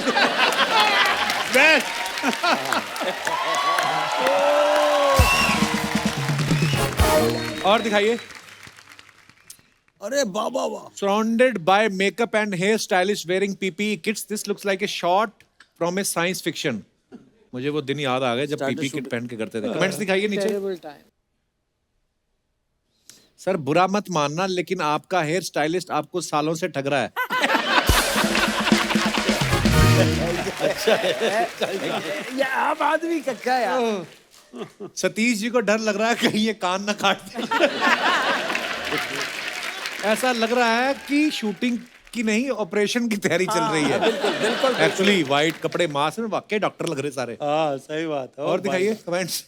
और दिखाइए। अरे वाह वाह वाह। Surrounded by makeup and hair stylists wearing PPE kits, this looks like a shot from a science fiction. मुझे वो दिन याद आ गए जब PPE किट पहन के करते थे। कमेंट्स दिखाइए नीचे। Terrible time. सर बुरा मत मानना, लेकिन आपका हेयर स्टाइलिस्ट आपको सालों से ठग रहा है। ये आप आदमी का क्या यार। सतीश जी को डर लग रहा है कहीं ये कान ना काट दे। ऐसा लग रहा है कि शूटिंग की नहीं ऑपरेशन की तैयारी चल रही है। बिल्कुल एक्चुअली वाइट कपड़े, मास्क में वाकई डॉक्टर लग रहे सारे। हाँ सही बात है। और दिखाइए कमेंट्स।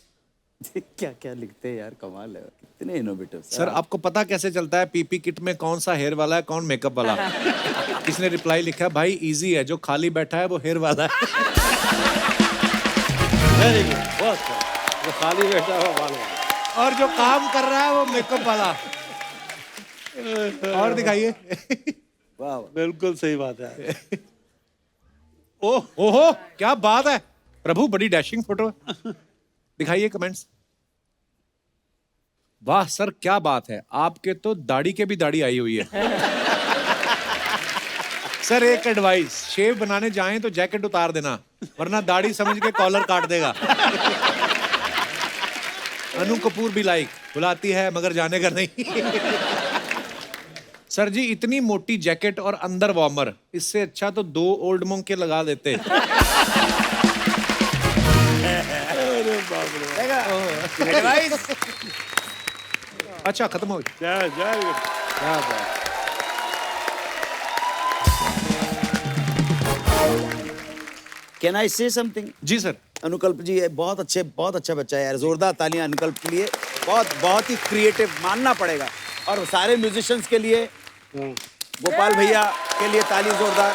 क्या क्या लिखते हैं यार, कमाल है, कितने इनोवेटिव। सर आपको पता कैसे चलता है पीपी किट में कौन सा हेयर वाला है कौन मेकअप वाला? किसने रिप्लाई लिखा है, भाई इजी है, जो खाली बैठा है वो हेयर वाला है। वेरी गुड, बहुत अच्छा। जो खाली बैठा हुआ बाल वाला। और जो काम कर रहा है वो मेकअप वाला। और दिखाइए। वाह। बिल्कुल सही बात है। ओह ओहो, क्या बात है प्रभु, बड़ी डैशिंग फोटो है। दिखाइए कमेंट्स। वाह सर क्या बात है, आपके तो दाढ़ी के भी दाढ़ी आई हुई है। सर एक एडवाइस, शेव बनाने जाएं तो जैकेट उतार देना, वरना दाढ़ी समझ के कॉलर काट देगा। अनु कपूर भी लाइक, बुलाती है मगर जाने का नहीं। सर जी इतनी मोटी जैकेट और अंदर वार्मर, इससे अच्छा तो 2 ओल्ड मोंग के लगा देते। अच्छा खत्म हो गई। जय जय क्या बात। कैन आई से समथिंग? जी सर। अनुकल्प जी ये बहुत अच्छा बच्चा है यार, जोरदार तालियां अनुकल्प के लिए। बहुत ही क्रिएटिव मानना पड़ेगा। और सारे म्यूजिशियंस के लिए, गोपाल भैया के लिए ताली जोरदार।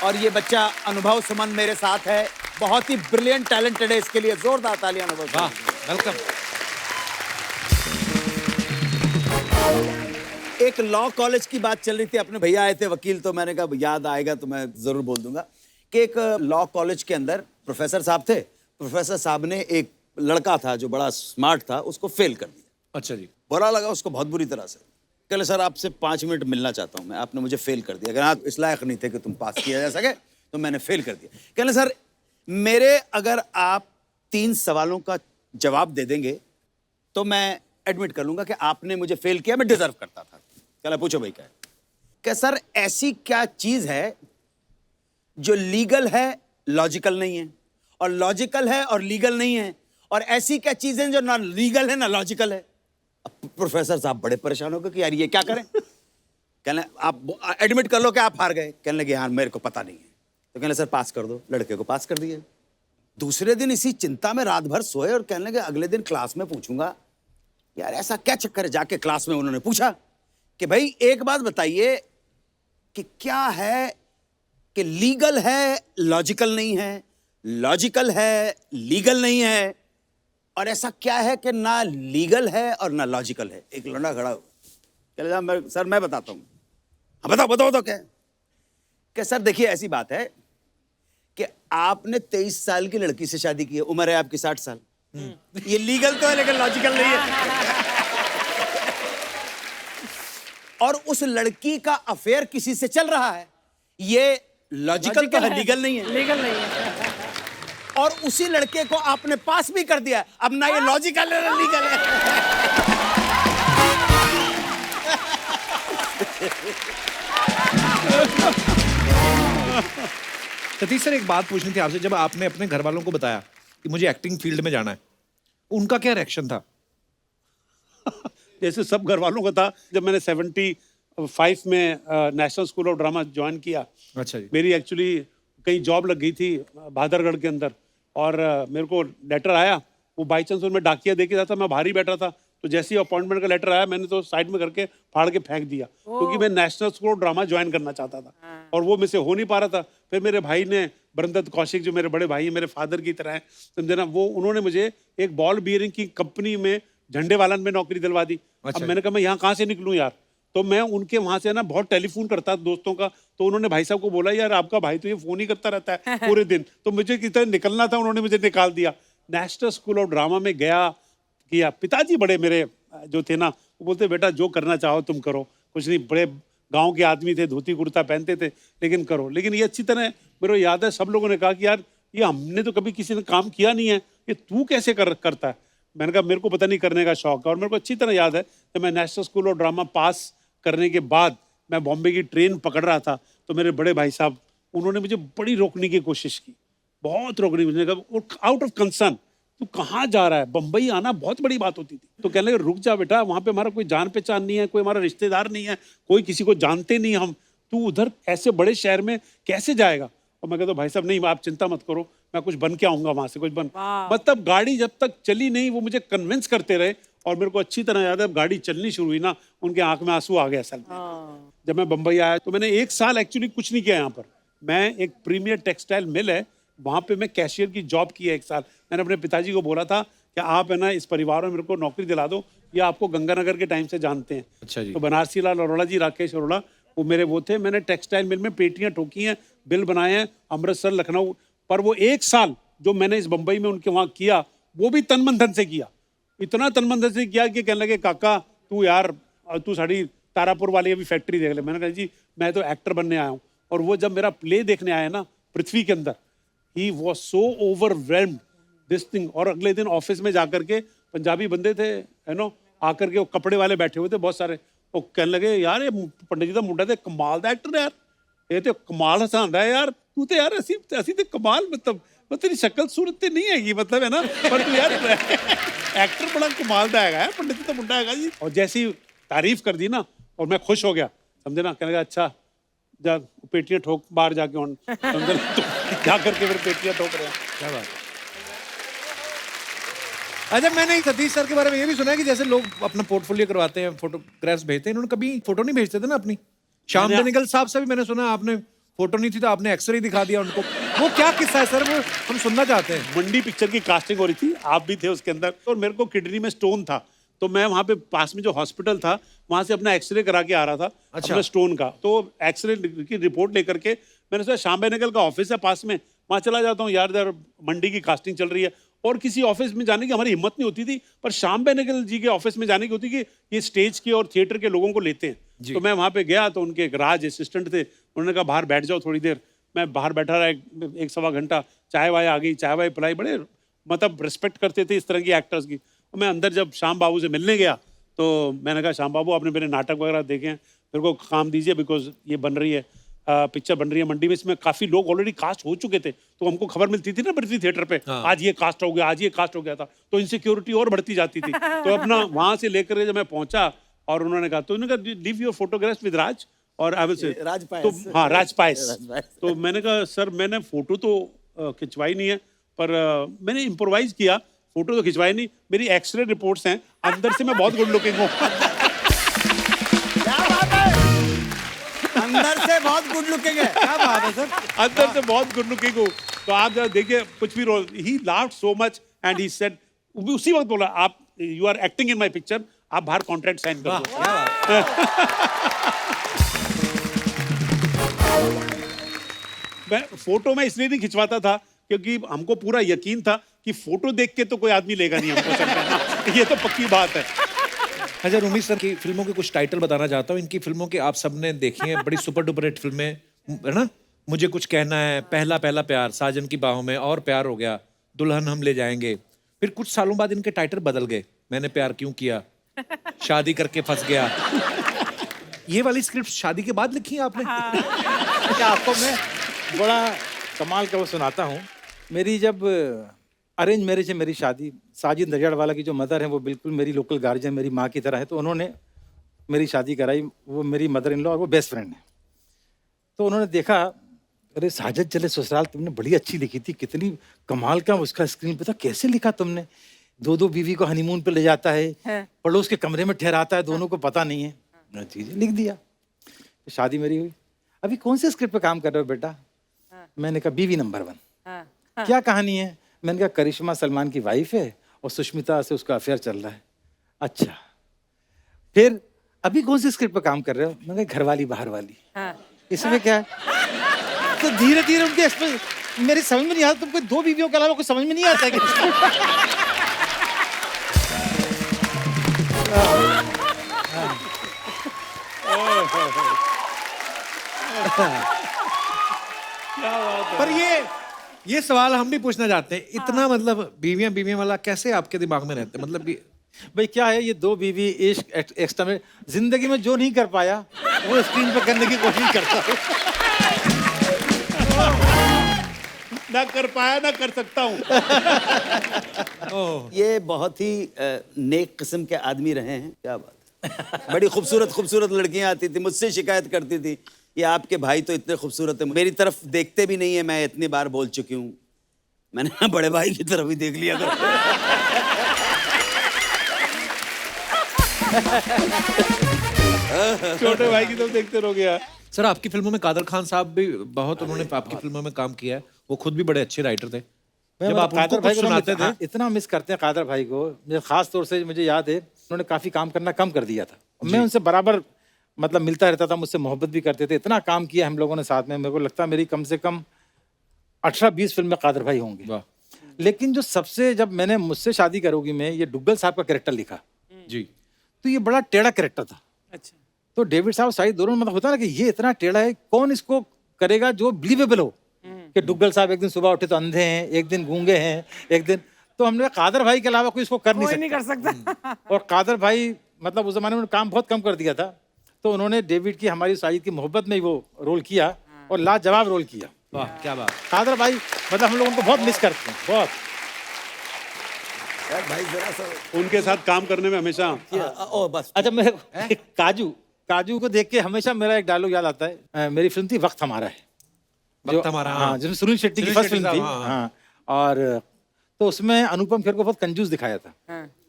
और ये बच्चा अनुभव सुमन मेरे साथ है, बहुत ही ब्रिलियंट टैलेंटेड है, इसके लिए जोरदार तालियां अनुभव। वाह वेलकम। एक लॉ कॉलेज की बात चल रही थी, अपने भैया आए थे वकील, तो मैंने कहा याद आएगा तो मैं जरूर बोल दूंगा कि एक लॉ कॉलेज के अंदर प्रोफेसर साहब थे। प्रोफेसर साहब ने एक लड़का था जो बड़ा स्मार्ट था, उसको फेल कर दिया। अच्छा जी। बुरा लगा उसको बहुत बुरी तरह से। कहले सर आपसे 5 मिनट मिलना चाहता हूँ मैं, आपने मुझे फेल कर दिया, अगर आप इस लायक नहीं थे कि तुम पास किया जा सके तो मैंने फेल कर दिया। कहले सर मेरे अगर आप 3 सवालों का जवाब दे देंगे तो मैं एडमिट कर लूंगा कि आपने मुझे फेल किया, मैं डिजर्व करता था। कहला पूछो भाई क्या है? क्या सर ऐसी क्या चीज है जो लीगल है लॉजिकल नहीं है, और लॉजिकल है और लीगल नहीं है, और ऐसी क्या चीजें जो ना लीगल है ना लॉजिकल है? अब प्रोफेसर साहब बड़े परेशान हो गए कि यार ये क्या करें। कहने आप एडमिट कर लो कि आप हार गए। कहने लगे हाँ मेरे को पता नहीं है। तो कहने सर पास कर दो। लड़के को पास कर दिए। दूसरे दिन इसी चिंता में रात भर सोए और कहने लगे अगले दिन क्लास में पूछूंगा यार ऐसा क्या चक्कर है। जाके क्लास में उन्होंने पूछा कि भाई एक बात बताइए कि क्या है कि लीगल है लॉजिकल नहीं है, लॉजिकल है लीगल नहीं है, और ऐसा क्या है कि ना लीगल है और ना लॉजिकल है। एक लौंडा खड़ा हो कहले सर मैं बताता हूं। हाँ बताओ बताओ तो क्या सर देखिए ऐसी बात है कि आपने 23 साल की लड़की से शादी की है, उम्र है आपकी 60 साल। ये लीगल तो है लेकिन लॉजिकल नहीं है। और उस लड़की का अफेयर किसी से चल रहा है, ये लॉजिकल तो है, लीगल नहीं है। लीगल नहीं है। और उसी लड़के को आपने पास भी कर दिया, अब ना ये लॉजिकल है ना लीगल है। सतीश सर, एक बात पूछनी थी आपसे। जब आपने अपने घर वालों को बताया कि मुझे एक्टिंग फील्ड में जाना है, उनका क्या रिएक्शन था? जैसे सब घर वालों का था। जब मैंने 75 में national school of drama join किया, अच्छा जी। मेरी एक्चुअली कहीं जॉब लग गई थी बहादुरगढ़ के अंदर, और मेरे को लेटर आया। वो बाई चांस उनमें डाकिया दे के जाता, मैं बाहर ही बैठा था, तो जैसे ही अपॉइंटमेंट का लेटर आया मैंने तो साइड में करके फाड़ के फेंक दिया, क्योंकि मैं national school of drama join करना चाहता था और वो मुझसे हो नहीं पा रहा था। फिर मेरे भाई ने, बरंदत कौशिक, जो मेरे बड़े भाई हैं, मेरे फादर की तरह हैं, समझे ना, वो उन्होंने मुझे एक बॉल बियरिंग की कंपनी में झंडे वालन में नौकरी दिलवा दी। अब मैंने कहा मैं यहाँ कहाँ से निकलूँ यार, तो मैं उनके वहां से ना बहुत टेलीफोन करता दोस्तों का, तो उन्होंने भाई साहब को बोला यार आपका भाई तो ये फोन ही करता रहता है पूरे दिन, तो मुझे कितना निकलना था, उन्होंने मुझे निकाल दिया। नेशनल स्कूल ऑफ ड्रामा में गया, किया। पिताजी बड़े मेरे जो थे ना, वो बोलते बेटा जो करना चाहो तुम करो, कुछ नहीं, बड़े गांव के आदमी थे, धोती कुर्ता पहनते थे, लेकिन करो। लेकिन ये अच्छी तरह मेरे को याद है, सब लोगों ने कहा कि यार ये हमने तो कभी किसी ने काम किया नहीं है, ये तू कैसे करता है। मैंने कहा मेरे को पता नहीं, करने का शौक है। और मेरे को अच्छी तरह याद है कि मैं नेशनल स्कूल ऑफ ड्रामा पास करने के बाद मैं बॉम्बे की ट्रेन पकड़ रहा था, तो मेरे बड़े भाई साहब, उन्होंने मुझे बड़ी रोकने की कोशिश की, बहुत रोकने की। मुझे कहा आउट ऑफ कंसर्न, तू कहाँ जा रहा है, बम्बई आना बहुत बड़ी बात होती थी। तो कहने लगे रुक जा बेटा, वहाँ पे हमारा कोई जान पहचान नहीं है, कोई हमारा रिश्तेदार नहीं है, कोई किसी को जानते नहीं हम, तू उधर ऐसे बड़े शहर में कैसे जाएगा। और मैं कहता भाई साहब नहीं, आप चिंता मत करो, मैं कुछ बन के आऊँगा वहाँ से, कुछ बन। मतलब गाड़ी जब तक चली नहीं, वो मुझे कन्विंस करते रहे। और मेरे को अच्छी तरह याद है, गाड़ी चलनी शुरू हुई ना, उनके आंख में आंसू आ गया असल में। जब मैं बम्बई आया तो मैंने 1 साल एक्चुअली कुछ नहीं किया यहाँ पर। मैं एक प्रीमियर टेक्सटाइल मिल है, वहाँ पे मैं कैशियर की जॉब की है 1 साल। मैंने अपने पिताजी को बोला था कि आप है ना इस परिवार में मेरे को नौकरी दिला दो, या आपको गंगानगर के टाइम से जानते हैं। अच्छा जी। तो बनारसी लाल अरोड़ा जी, राकेश अरोड़ा, वो मेरे वो थे। मैंने टेक्सटाइल मिल में पेटियां ठोकी हैं, बिल बनाए हैं, अमृतसर, लखनऊ। पर वो 1 साल जो मैंने इस बम्बई में उनके वहाँ किया, वो भी तन मन धन से किया। इतना तन मन धन से किया कि कहने लगे काका तू यार, तू साड़ी तारापुर वाली अभी फैक्ट्री देख ले। मैंने कहा जी मैं तो एक्टर बनने आया हूँ। और वो जब मेरा प्ले देखने आया ना पृथ्वी के अंदर, he was so overwhelmed this thing. और अगले दिन ऑफिस में जाकर के पंजाबी बंदे थे, है नो, आकर के वो कपड़े वाले बैठे हुए थे बहुत सारे, वो कहने लगे यार ये पंडित जी का मुंडा तो कमाल दा एक्टर है यार, ये तो कमाल हसांदा है यार, तू तो यार असी तो कमाल, मतलब तेरी शक्ल सूरत तो नहीं हैगी, मतलब है ना, पर तू यार एक्टर बड़ा कमाल दा है, पंडित जी तो मुंडा है जी। और जैसी तारीफ कर दी ना, और मैं खुश हो गया, समझे ना। कहने लगा अच्छा जा पेटियां ठोक बाहर जाके, और समझे ना, तो जा करके फिर पेटियां ठोक रहे हैं। क्या बात। अच्छा, मैंने सतीश सर के बारे में ये भी सुना है कि जैसे लोग अपना पोर्टफोलियो करवाते हैं, फोटोग्राफ्स भेजते हैं, इन्होंने कभी फोटो नहीं भेजते थे ना अपनी। श्याम बेनेगल साहब से भी मैंने सुना आपने फोटो नहीं थी तो आपने एक्सरे दिखा दिया उनको, वो क्या किस्सा है सर, वो हम सुनना चाहते हैं। मंडी पिक्चर की कास्टिंग हो रही थी, आप भी थे उसके अंदर, और मेरे को किडनी में स्टोन था, तो मैं वहाँ पे पास में जो हॉस्पिटल था वहाँ से अपना एक्सरे करा के आ रहा था। अच्छा। अपना स्टोन का, तो एक्सरे की रिपोर्ट लेकर के मैंने सोचा श्याम बेनेगल का ऑफिस है पास में, वहाँ चला जाता हूँ यार, इधर मंडी की कास्टिंग चल रही है। और किसी ऑफिस में जाने की हमारी हिम्मत नहीं होती थी, पर श्याम बेनेगल जी के ऑफिस में जाने की होती कि ये स्टेज के और थिएटर के लोगों को लेते हैं। तो मैं वहाँ पे गया, तो उनके एक राज असिस्टेंट थे, उन्होंने कहा बाहर बैठ जाओ थोड़ी देर। मैं बाहर बैठा रहा 1-1.25 घंटा, चाय वाय आ गई, चाय वाय पिलाई, बड़े मतलब रिस्पेक्ट करते थे इस तरह की एक्टर्स की। और मैं अंदर जब श्याम बाबू से मिलने गया, तो मैंने कहा श्याम बाबू आपने मेरे नाटक वगैरह देखे हैं, मेरे को काम दीजिए, बिकॉज ये बन रही है पिक्चर बन रही है मंडी में, इसमें काफी लोग ऑलरेडी कास्ट हो चुके थे, तो हमको खबर मिलती थी ना पृथ्वी थिएटर पे, आज ये कास्ट हो गया, आज ये कास्ट हो गया था, तो इनसिक्योरिटी और बढ़ती जाती थी। तो अपना वहां से लेकर जब मैं पहुंचा, और उन्होंने कहा, तो उन्होंने कहा लीव योर फोटोग्राफ्स विद राज, और आई विल से राज पायस। तो हाँ राज पायस। तो मैंने कहा सर मैंने फोटो तो खिंचवाई नहीं है, पर मैंने इम्प्रोवाइज किया, फोटो तो खिंचवाई नहीं, मेरी एक्सरे रिपोर्ट्स हैं, अंदर से मैं बहुत गुड लुकिंग हूँ। अंदर से बहुत गुड लुकिंग है। क्या बात है सर, अंदर से बहुत गुड लुकिंग हूँ। तो आप जरा देखिए कुछ भी role, he laughed so much and he said, उसी वक्त बोला आप you are acting in my picture, आप बाहर कॉन्ट्रैक्ट साइन कर दो। मैं फोटो में इसलिए नहीं खिंचवाता था क्योंकि हमको पूरा यकीन था कि फोटो देख के तो कोई आदमी लेगा नहीं हमको, सर कहना ये तो पक्की बात है। अच्छा रूमी सर की फिल्मों के कुछ टाइटल बताना चाहता हूँ। इनकी फिल्मों के आप सबने देखी हैं, बड़ी सुपर डुपर हिट फिल्में है ना, मुझे कुछ कहना है, पहला पहला प्यार, साजन की बाहों में, और प्यार हो गया, दुल्हन हम ले जाएंगे। फिर कुछ सालों बाद इनके टाइटल बदल गए, मैंने प्यार क्यों किया, शादी करके फंस गया। ये वाली स्क्रिप्ट शादी के बाद लिखी है आपने? अच्छा, आपको मैं बड़ा कमाल का वो सुनाता हूँ। मेरी जब अरेंज मैरिज है, मेरी शादी, साजिद नडियाडवाला की जो मदर है वो बिल्कुल मेरी लोकल गार्जियन, मेरी माँ की तरह है, तो उन्होंने मेरी शादी कराई। वो मेरी मदर इन लॉ और वो बेस्ट फ्रेंड है। तो उन्होंने देखा, अरे साजिद चले ससुराल, तुमने बड़ी अच्छी लिखी थी, कितनी कमाल का उसका स्क्रीन पे था, कैसे लिखा तुमने, दो दो बीवी को हनीमून पे ले जाता है, पड़ोस के कमरे में ठहराता है, दोनों को पता नहीं है। मैंने चीजें लिख दिया, तो शादी मेरी हुई। अभी कौन से स्क्रिप्ट पे काम कर रहे हो बेटा? मैंने कहा बीवी नंबर 1। क्या कहानी है? मैंने कहा करिश्मा सलमान की वाइफ है और सुष्मिता से उसका अफेयर चल रहा है। अच्छा, फिर अभी कौन सी स्क्रिप्ट पे काम कर रहे हो? मैंने कहा घरवाली बाहर वाली। इसमें क्या है? तो धीरे धीरे उनके मेरी समझ में नहीं आता, तुमको 2 बीवियों के अलावा कुछ समझ में नहीं आता है पर ये सवाल हम भी पूछना चाहते हैं, इतना मतलब बीवियां बीवियां वाला कैसे आपके दिमाग में रहते हैं? मतलब भाई क्या है, ये 2 बीवी इश्क एक्स्ट्रा में जिंदगी में जो नहीं कर पाया वो स्क्रीन पे करने की कोशिश करता हूँ। ना कर पाया ना कर सकता हूँ। ये बहुत ही नेक किस्म के आदमी रहे हैं, क्या बात है। बड़ी खूबसूरत खूबसूरत लड़कियां आती थी, मुझसे शिकायत करती थी ये आपके भाई तो इतने खूबसूरत है, मेरी तरफ देखते भी नहीं है। मैं इतनी बार बोल चुकी हूँ, मैंने ना बड़े भाई की तरफ ही देख लिया करो। छोटे भाई की तो देखते रहोगे यार। सर आपकी फिल्मों में कादर खान साहब भी बहुत, उन्होंने आपकी फिल्मों में काम किया है, वो खुद भी बड़े अच्छे राइटर थे। जब आप उनको कुछ सुनाते थे, इतना मिस करते हैं कादर भाई को। मुझे खास तौर से मुझे याद है उन्होंने काफी काम करना कम कर दिया था, मैं उनसे बराबर मतलब मिलता रहता था, मुझसे मोहब्बत भी करते थे, इतना काम किया हम लोगों ने साथ में। मेरे को लगता है मेरी कम से कम 18-20 फिल्म में कादर भाई होंगे। लेकिन जो सबसे, जब मैंने मुझसे शादी करोगी में ये डुग्गल साहब का कैरेक्टर लिखा जी, तो ये बड़ा टेढ़ा कैरेक्टर था। अच्छा, तो डेविड साहब साहिद दोनों मतलब होता ना कि ये इतना टेढ़ा है, कौन इसको करेगा जो बिलीवेबल हो कि डुग्गल साहब एक दिन सुबह उठे तो अंधे हैं, एक दिन गूंगे हैं, एक दिन, तो हमने कहा कादर भाई के अलावा कोई इसको कर कोई नहीं नहीं कर सकता। और कादर भाई मतलब उस जमाने में काम बहुत कम कर दिया था, तो उन्होंने डेविड की, हमारी साजिद की मोहब्बत में ही वो रोल किया और लाजवाब रोल किया। वाह क्या बात। कादर भाई मतलब हम लोग उनको बहुत मिस करते हैं, बहुत। यार भाई जरा सा उनके साथ काम करने में हमेशा ओ बस। अच्छा, मेरे काजू को देख के हमेशा मेरा एक डायलॉग याद आता है। मेरी फिल्म थी वक्त हमारा है, वक्त हमारा, हाँ, जिसमें सुनील शेट्टी की फर्स्ट फिल्म थी। हाँ, और तो उसमें अनुपम खेर को बहुत कंजूस दिखाया था।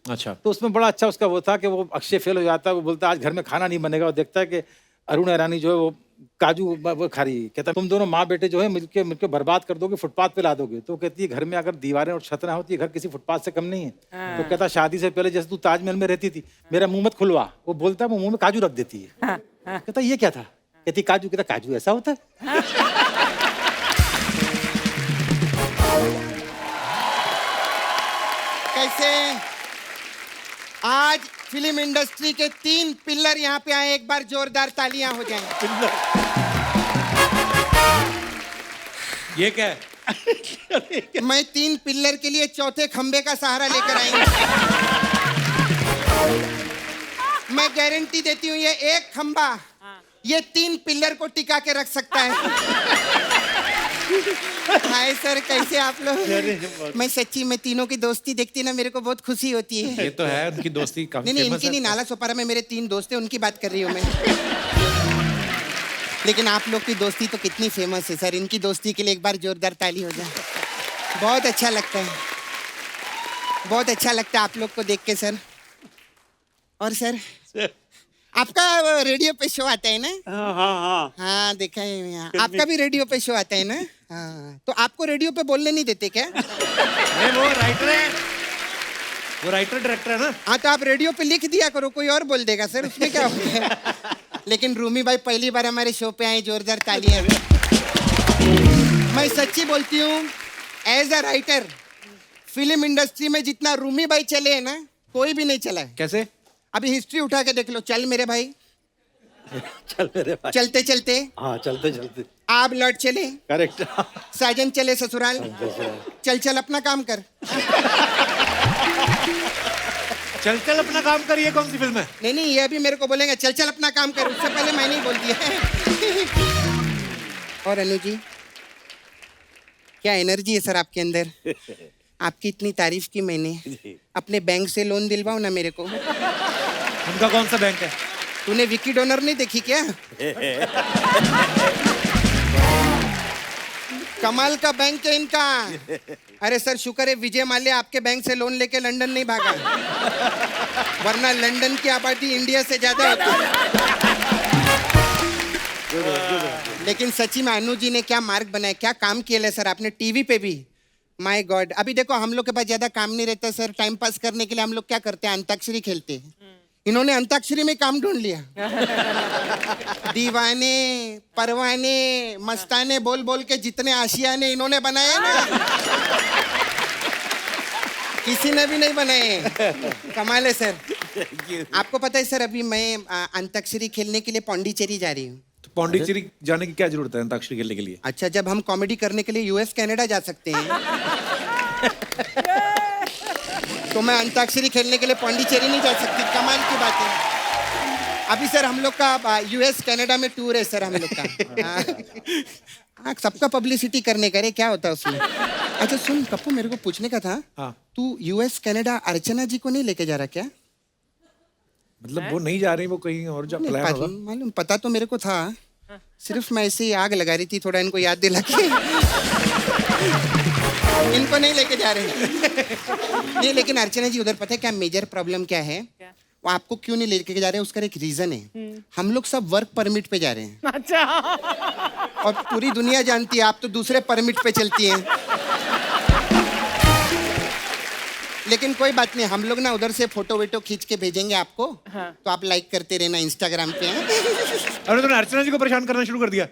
अच्छा, तो उसमें बड़ा अच्छा उसका वो था कि वो अक्षय फेल हो जाता है, वो बोलता है आज घर में खाना नहीं बनेगा, और देखता है कि अरुण ईरानी जो है वो काजू वो खा रही है, कहता है तुम दोनों माँ बेटे जो है मिलके बर्बाद कर दोगे, फुटपाथ पे ला दोगे। तो कहती है घर में अगर दीवारें और छत ना होती, घर किसी फुटपाथ से कम नहीं है। तो कहता शादी से पहले जैसे तू ताजमहल में रहती थी, मेरा मुंह मत खुलवा। वो बोलता है वो मुंह में काजू रख देती है। कहता ये क्या था? कहती काजू। कहता काजू ऐसा होता है? कैसे आज फिल्म इंडस्ट्री के 3 पिल्लर यहाँ पे आए, एक बार जोरदार तालियां हो जाएं। ये क्या है? मैं 3 पिल्लर के लिए चौथे खंबे का सहारा लेकर आएंगे। मैं गारंटी देती हूँ ये एक खंबा ये 3 पिल्लर को टिका के रख सकता है। हाय सर, कैसे आप लोग? मैं सच्ची में तीनों की दोस्ती देखती ना मेरे को बहुत खुशी होती है। ये तो है उनकी दोस्ती काफी नहीं, फेमस इनकी है। नहीं, नाला सोपारा में मेरे 3 दोस्त हैं, उनकी बात कर रही हूँ मैं। लेकिन आप लोग की दोस्ती तो कितनी फेमस है सर, इनकी दोस्ती के लिए एक बार जोरदार ताली हो जाए। बहुत अच्छा लगता है, बहुत अच्छा लगता है आप लोग को देख के सर। और सर आपका रेडियो पे शो आता है ना? हाँ, हाँ देखा है यहाँ। आपका भी रेडियो पे शो आता है ना? हाँ, तो आपको रेडियो पे बोलने नहीं देते क्या? नहीं, वो राइटर है, वो राइटर डायरेक्टर है ना। हाँ, तो आप रेडियो पे लिख दिया करो, कोई और बोल देगा सर, उसमें क्या हो गया। लेकिन रूमी भाई पहली बार हमारे शो पे आए, जोरदार तालियां। मैं सच्ची बोलती हूँ, as a writer film industry में जितना रूमी भाई चले हैं ना, कोई भी नहीं चला है। कैसे? अभी हिस्ट्री उठा के देख लो। चल मेरे भाई, चल मेरे भाई, चलते चलते हाँ चलते चलते आप लौट चले, करेक्ट। साजन चले ससुराल, चल चल अपना काम कर। चल चल अपना काम करिए, कौन सी फिल्म है? नहीं नहीं, ये अभी मेरे को बोलेंगे चल चल अपना काम कर, उससे पहले मैंने ही बोल दिया। और अनु जी, क्या एनर्जी है सर आपके अंदर। आपकी इतनी तारीफ की मैंने, अपने बैंक से लोन दिलवाओ ना मेरे को। उनका कौन सा बैंक है? तूने विकी डोनर नहीं देखी क्या? कमाल का बैंक है इनका। अरे सर शुक्र है विजय माल्या आपके बैंक से लोन लेके लंदन नहीं भागा, वरना लंदन की आबादी इंडिया से ज्यादा होती। लेकिन सच्ची में अनु जी ने क्या मार्क बनाया, क्या काम किया है सर आपने टीवी पे भी। माय गॉड, अभी देखो हम लोग के पास ज्यादा काम नहीं रहता सर, टाइम पास करने के लिए हम लोग क्या करते हैं, अंताक्षरी खेलते हैं। इन्होंने अंताक्षरी में काम ढूंढ लिया। दीवाने परवाने मस्ताने बोल बोल के जितने आशियाने इन्होंने बनाए ना, किसी ने भी नहीं बनाए। कमाल है सर। आपको पता है सर, अभी मैं अंताक्षरी खेलने के लिए पौंडीचेरी जा रही हूँ। तो पौंडीचेरी जाने की क्या जरूरत है अंताक्षरी खेलने के लिए? अच्छा, जब हम कॉमेडी करने के लिए यूएस कनाडा जा सकते हैं, तो मैं अंताक्षरी खेलने के लिए पौंडीचेरी नहीं जा सकती। कमाल की बात है। अभी सर हम लोग का यूएस कनाडा में टूर है सर हम लोग का। हाँ, सबका पब्लिसिटी करने का रे, क्या होता है उसमें। अच्छा सुन पप्पू, मेरे को पूछने का था, हाँ। तू यूएस कनाडा अर्चना जी को नहीं लेके जा रहा क्या? मतलब वो नहीं जा रही, वो कहीं और जा प्लान होगा। मालूम, पता तो मेरे को था, सिर्फ मैं ऐसे ही आग लगा रही थी थोड़ा इनको याद दिला के। इनको नहीं लेके जा रहे। नहीं, लेकिन अर्चना जी उधर पता है क्या मेजर प्रॉब्लम क्या है? वो आपको क्यों नहीं लेके जा रहे, उसका एक रीजन है। हम लोग सब वर्क परमिट पे जा रहे हैं। अच्छा। और पूरी दुनिया जानती है आप तो दूसरे परमिट पे चलती हैं। लेकिन कोई बात नहीं, हम लोग ना उधर से फोटो वेटो खींच के भेजेंगे आपको। हाँ। तो आप लाइक करते रहना इंस्टाग्राम पे। अरे तूने अर्चना जी को परेशान करना शुरू कर दिया।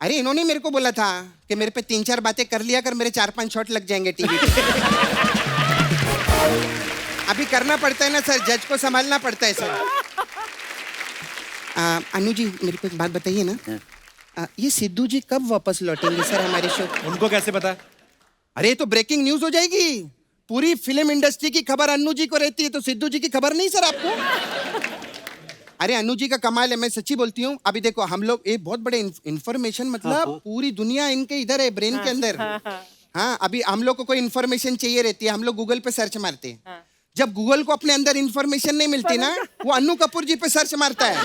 अरे इन्होंने मेरे को बोला था कि मेरे पे 3-4 बातें कर लिया कर, मेरे 4-5 शॉट लग जाएंगे टीवी पे। अभी करना पड़ता है ना सर, जज को संभालना पड़ता है सर। अनु जी मेरे को एक बात बताइए ना, ये सिद्धू जी कब वापस लौटेंगे सर हमारे शो? उनको कैसे पता? अरे तो ब्रेकिंग न्यूज हो जाएगी। पूरी फिल्म इंडस्ट्री की खबर अन्नू जी को रहती है, तो सिद्धू जी की खबर नहीं सर आपको? अरे अन्नू जी का कमाल है, मैं सच्ची बोलती हूँ। अभी देखो हम लोग एक बहुत बड़े इंफॉर्मेशन, मतलब पूरी दुनिया इनके इधर है, ब्रेन के अंदर। हाँ, अभी हम लोग को कोई इन्फॉर्मेशन चाहिए रहती है, हम लोग गूगल पे सर्च मारते हैं। जब गूगल को अपने अंदर इन्फॉर्मेशन नहीं मिलती ना, वो अन्नू कपूर जी पे सर्च मारता है।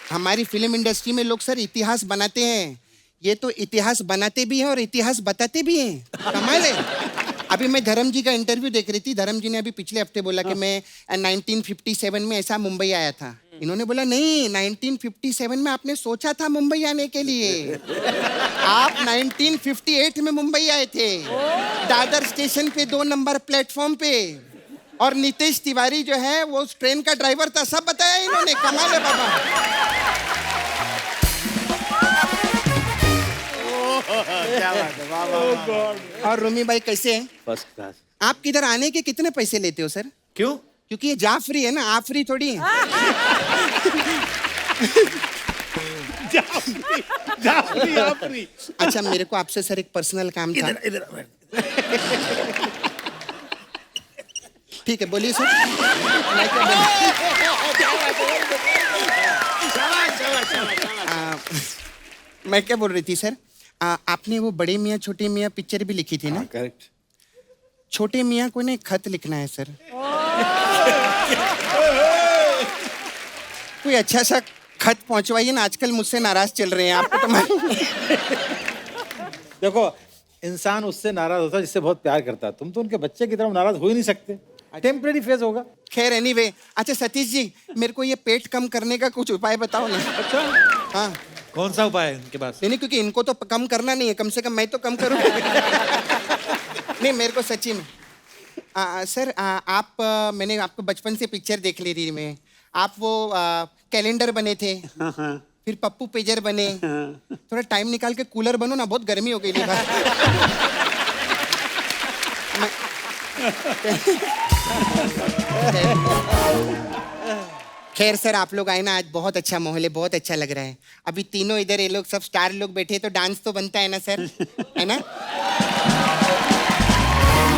हमारी फिल्म इंडस्ट्री में लोग सर इतिहास बनाते हैं, ये तो इतिहास बनाते भी हैं और इतिहास बताते भी हैं। कमाल है। अभी मैं धर्म जी का इंटरव्यू देख रही थी, धर्म जी ने अभी पिछले हफ्ते बोला कि मैं 1957 में ऐसा मुंबई आया था। इन्होंने बोला नहीं, 1957 में आपने सोचा था मुंबई आने के लिए, आप 1958 में मुंबई आए थे, दादर स्टेशन पे 2 नंबर प्लेटफॉर्म पे, और नितेश तिवारी जो है वो उस ट्रेन का ड्राइवर था। सब बताया इन्होंने। कमाल है बाबा। क्या बात है, वाह वाह वाह। और रूमी भाई कैसे हैं? First class. आप किधर आने के कितने पैसे लेते हो सर? क्यों? क्योंकि ये जाफरी है ना, आफरी थोड़ी है। जाफरी। अच्छा मेरे को आपसे सर एक पर्सनल काम था। ठीक है बोलिए सर। मैं क्या बोल रही थी सर, आपने वो बड़े मियाँ छोटे मियाँ पिक्चर भी लिखी थी ना? करेक्ट। छोटे मियाँ को ने खत लिखना है सर। कोई अच्छा सा खत पहुंचवाइए ना, आजकल मुझसे नाराज चल रहे हैं, आपको तो मालूम है। देखो, इंसान उससे नाराज होता है जिससे बहुत प्यार करता है। तुम तो उनके बच्चे की तरह नाराज हो ही नहीं सकते। टेम्परेरी फेज होगा। खैर एनीवे, अच्छा सतीश जी मेरे को ये पेट कम करने का कुछ उपाय बताओ ना। अच्छा हाँ, कौन सा उपाय है इनके पास? नहीं क्योंकि इनको तो कम करना नहीं है, कम से कम मैं तो कम करूँ। नहीं मेरे को सच्ची में सर, आप मैंने आपको बचपन से पिक्चर देख ली थी मैं। आप वो कैलेंडर बने थे, फिर पप्पू पेजर बने। थोड़ा टाइम निकाल के कूलर बनो ना, बहुत गर्मी हो गई थी। खैर सर, आप लोग आए ना, आज बहुत अच्छा माहौल है, बहुत अच्छा लग रहा है। अभी तीनों इधर ये लोग सब स्टार लोग बैठे हैं, तो डांस तो बनता है ना सर, है ना?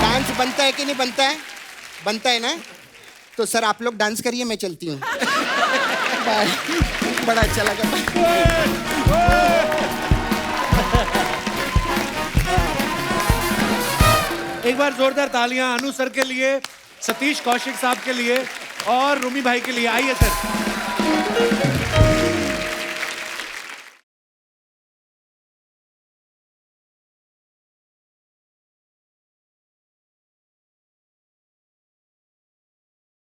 डांस बनता है कि नहीं बनता है? बनता है ना? तो सर आप लोग डांस करिए, मैं चलती हूँ। बाय। बड़ा अच्छा लगा। एक बार जोरदार तालियां अनु सर के लिए, सतीश कौशिक साहब के लिए और रूमी भाई के लिए। आइए सर।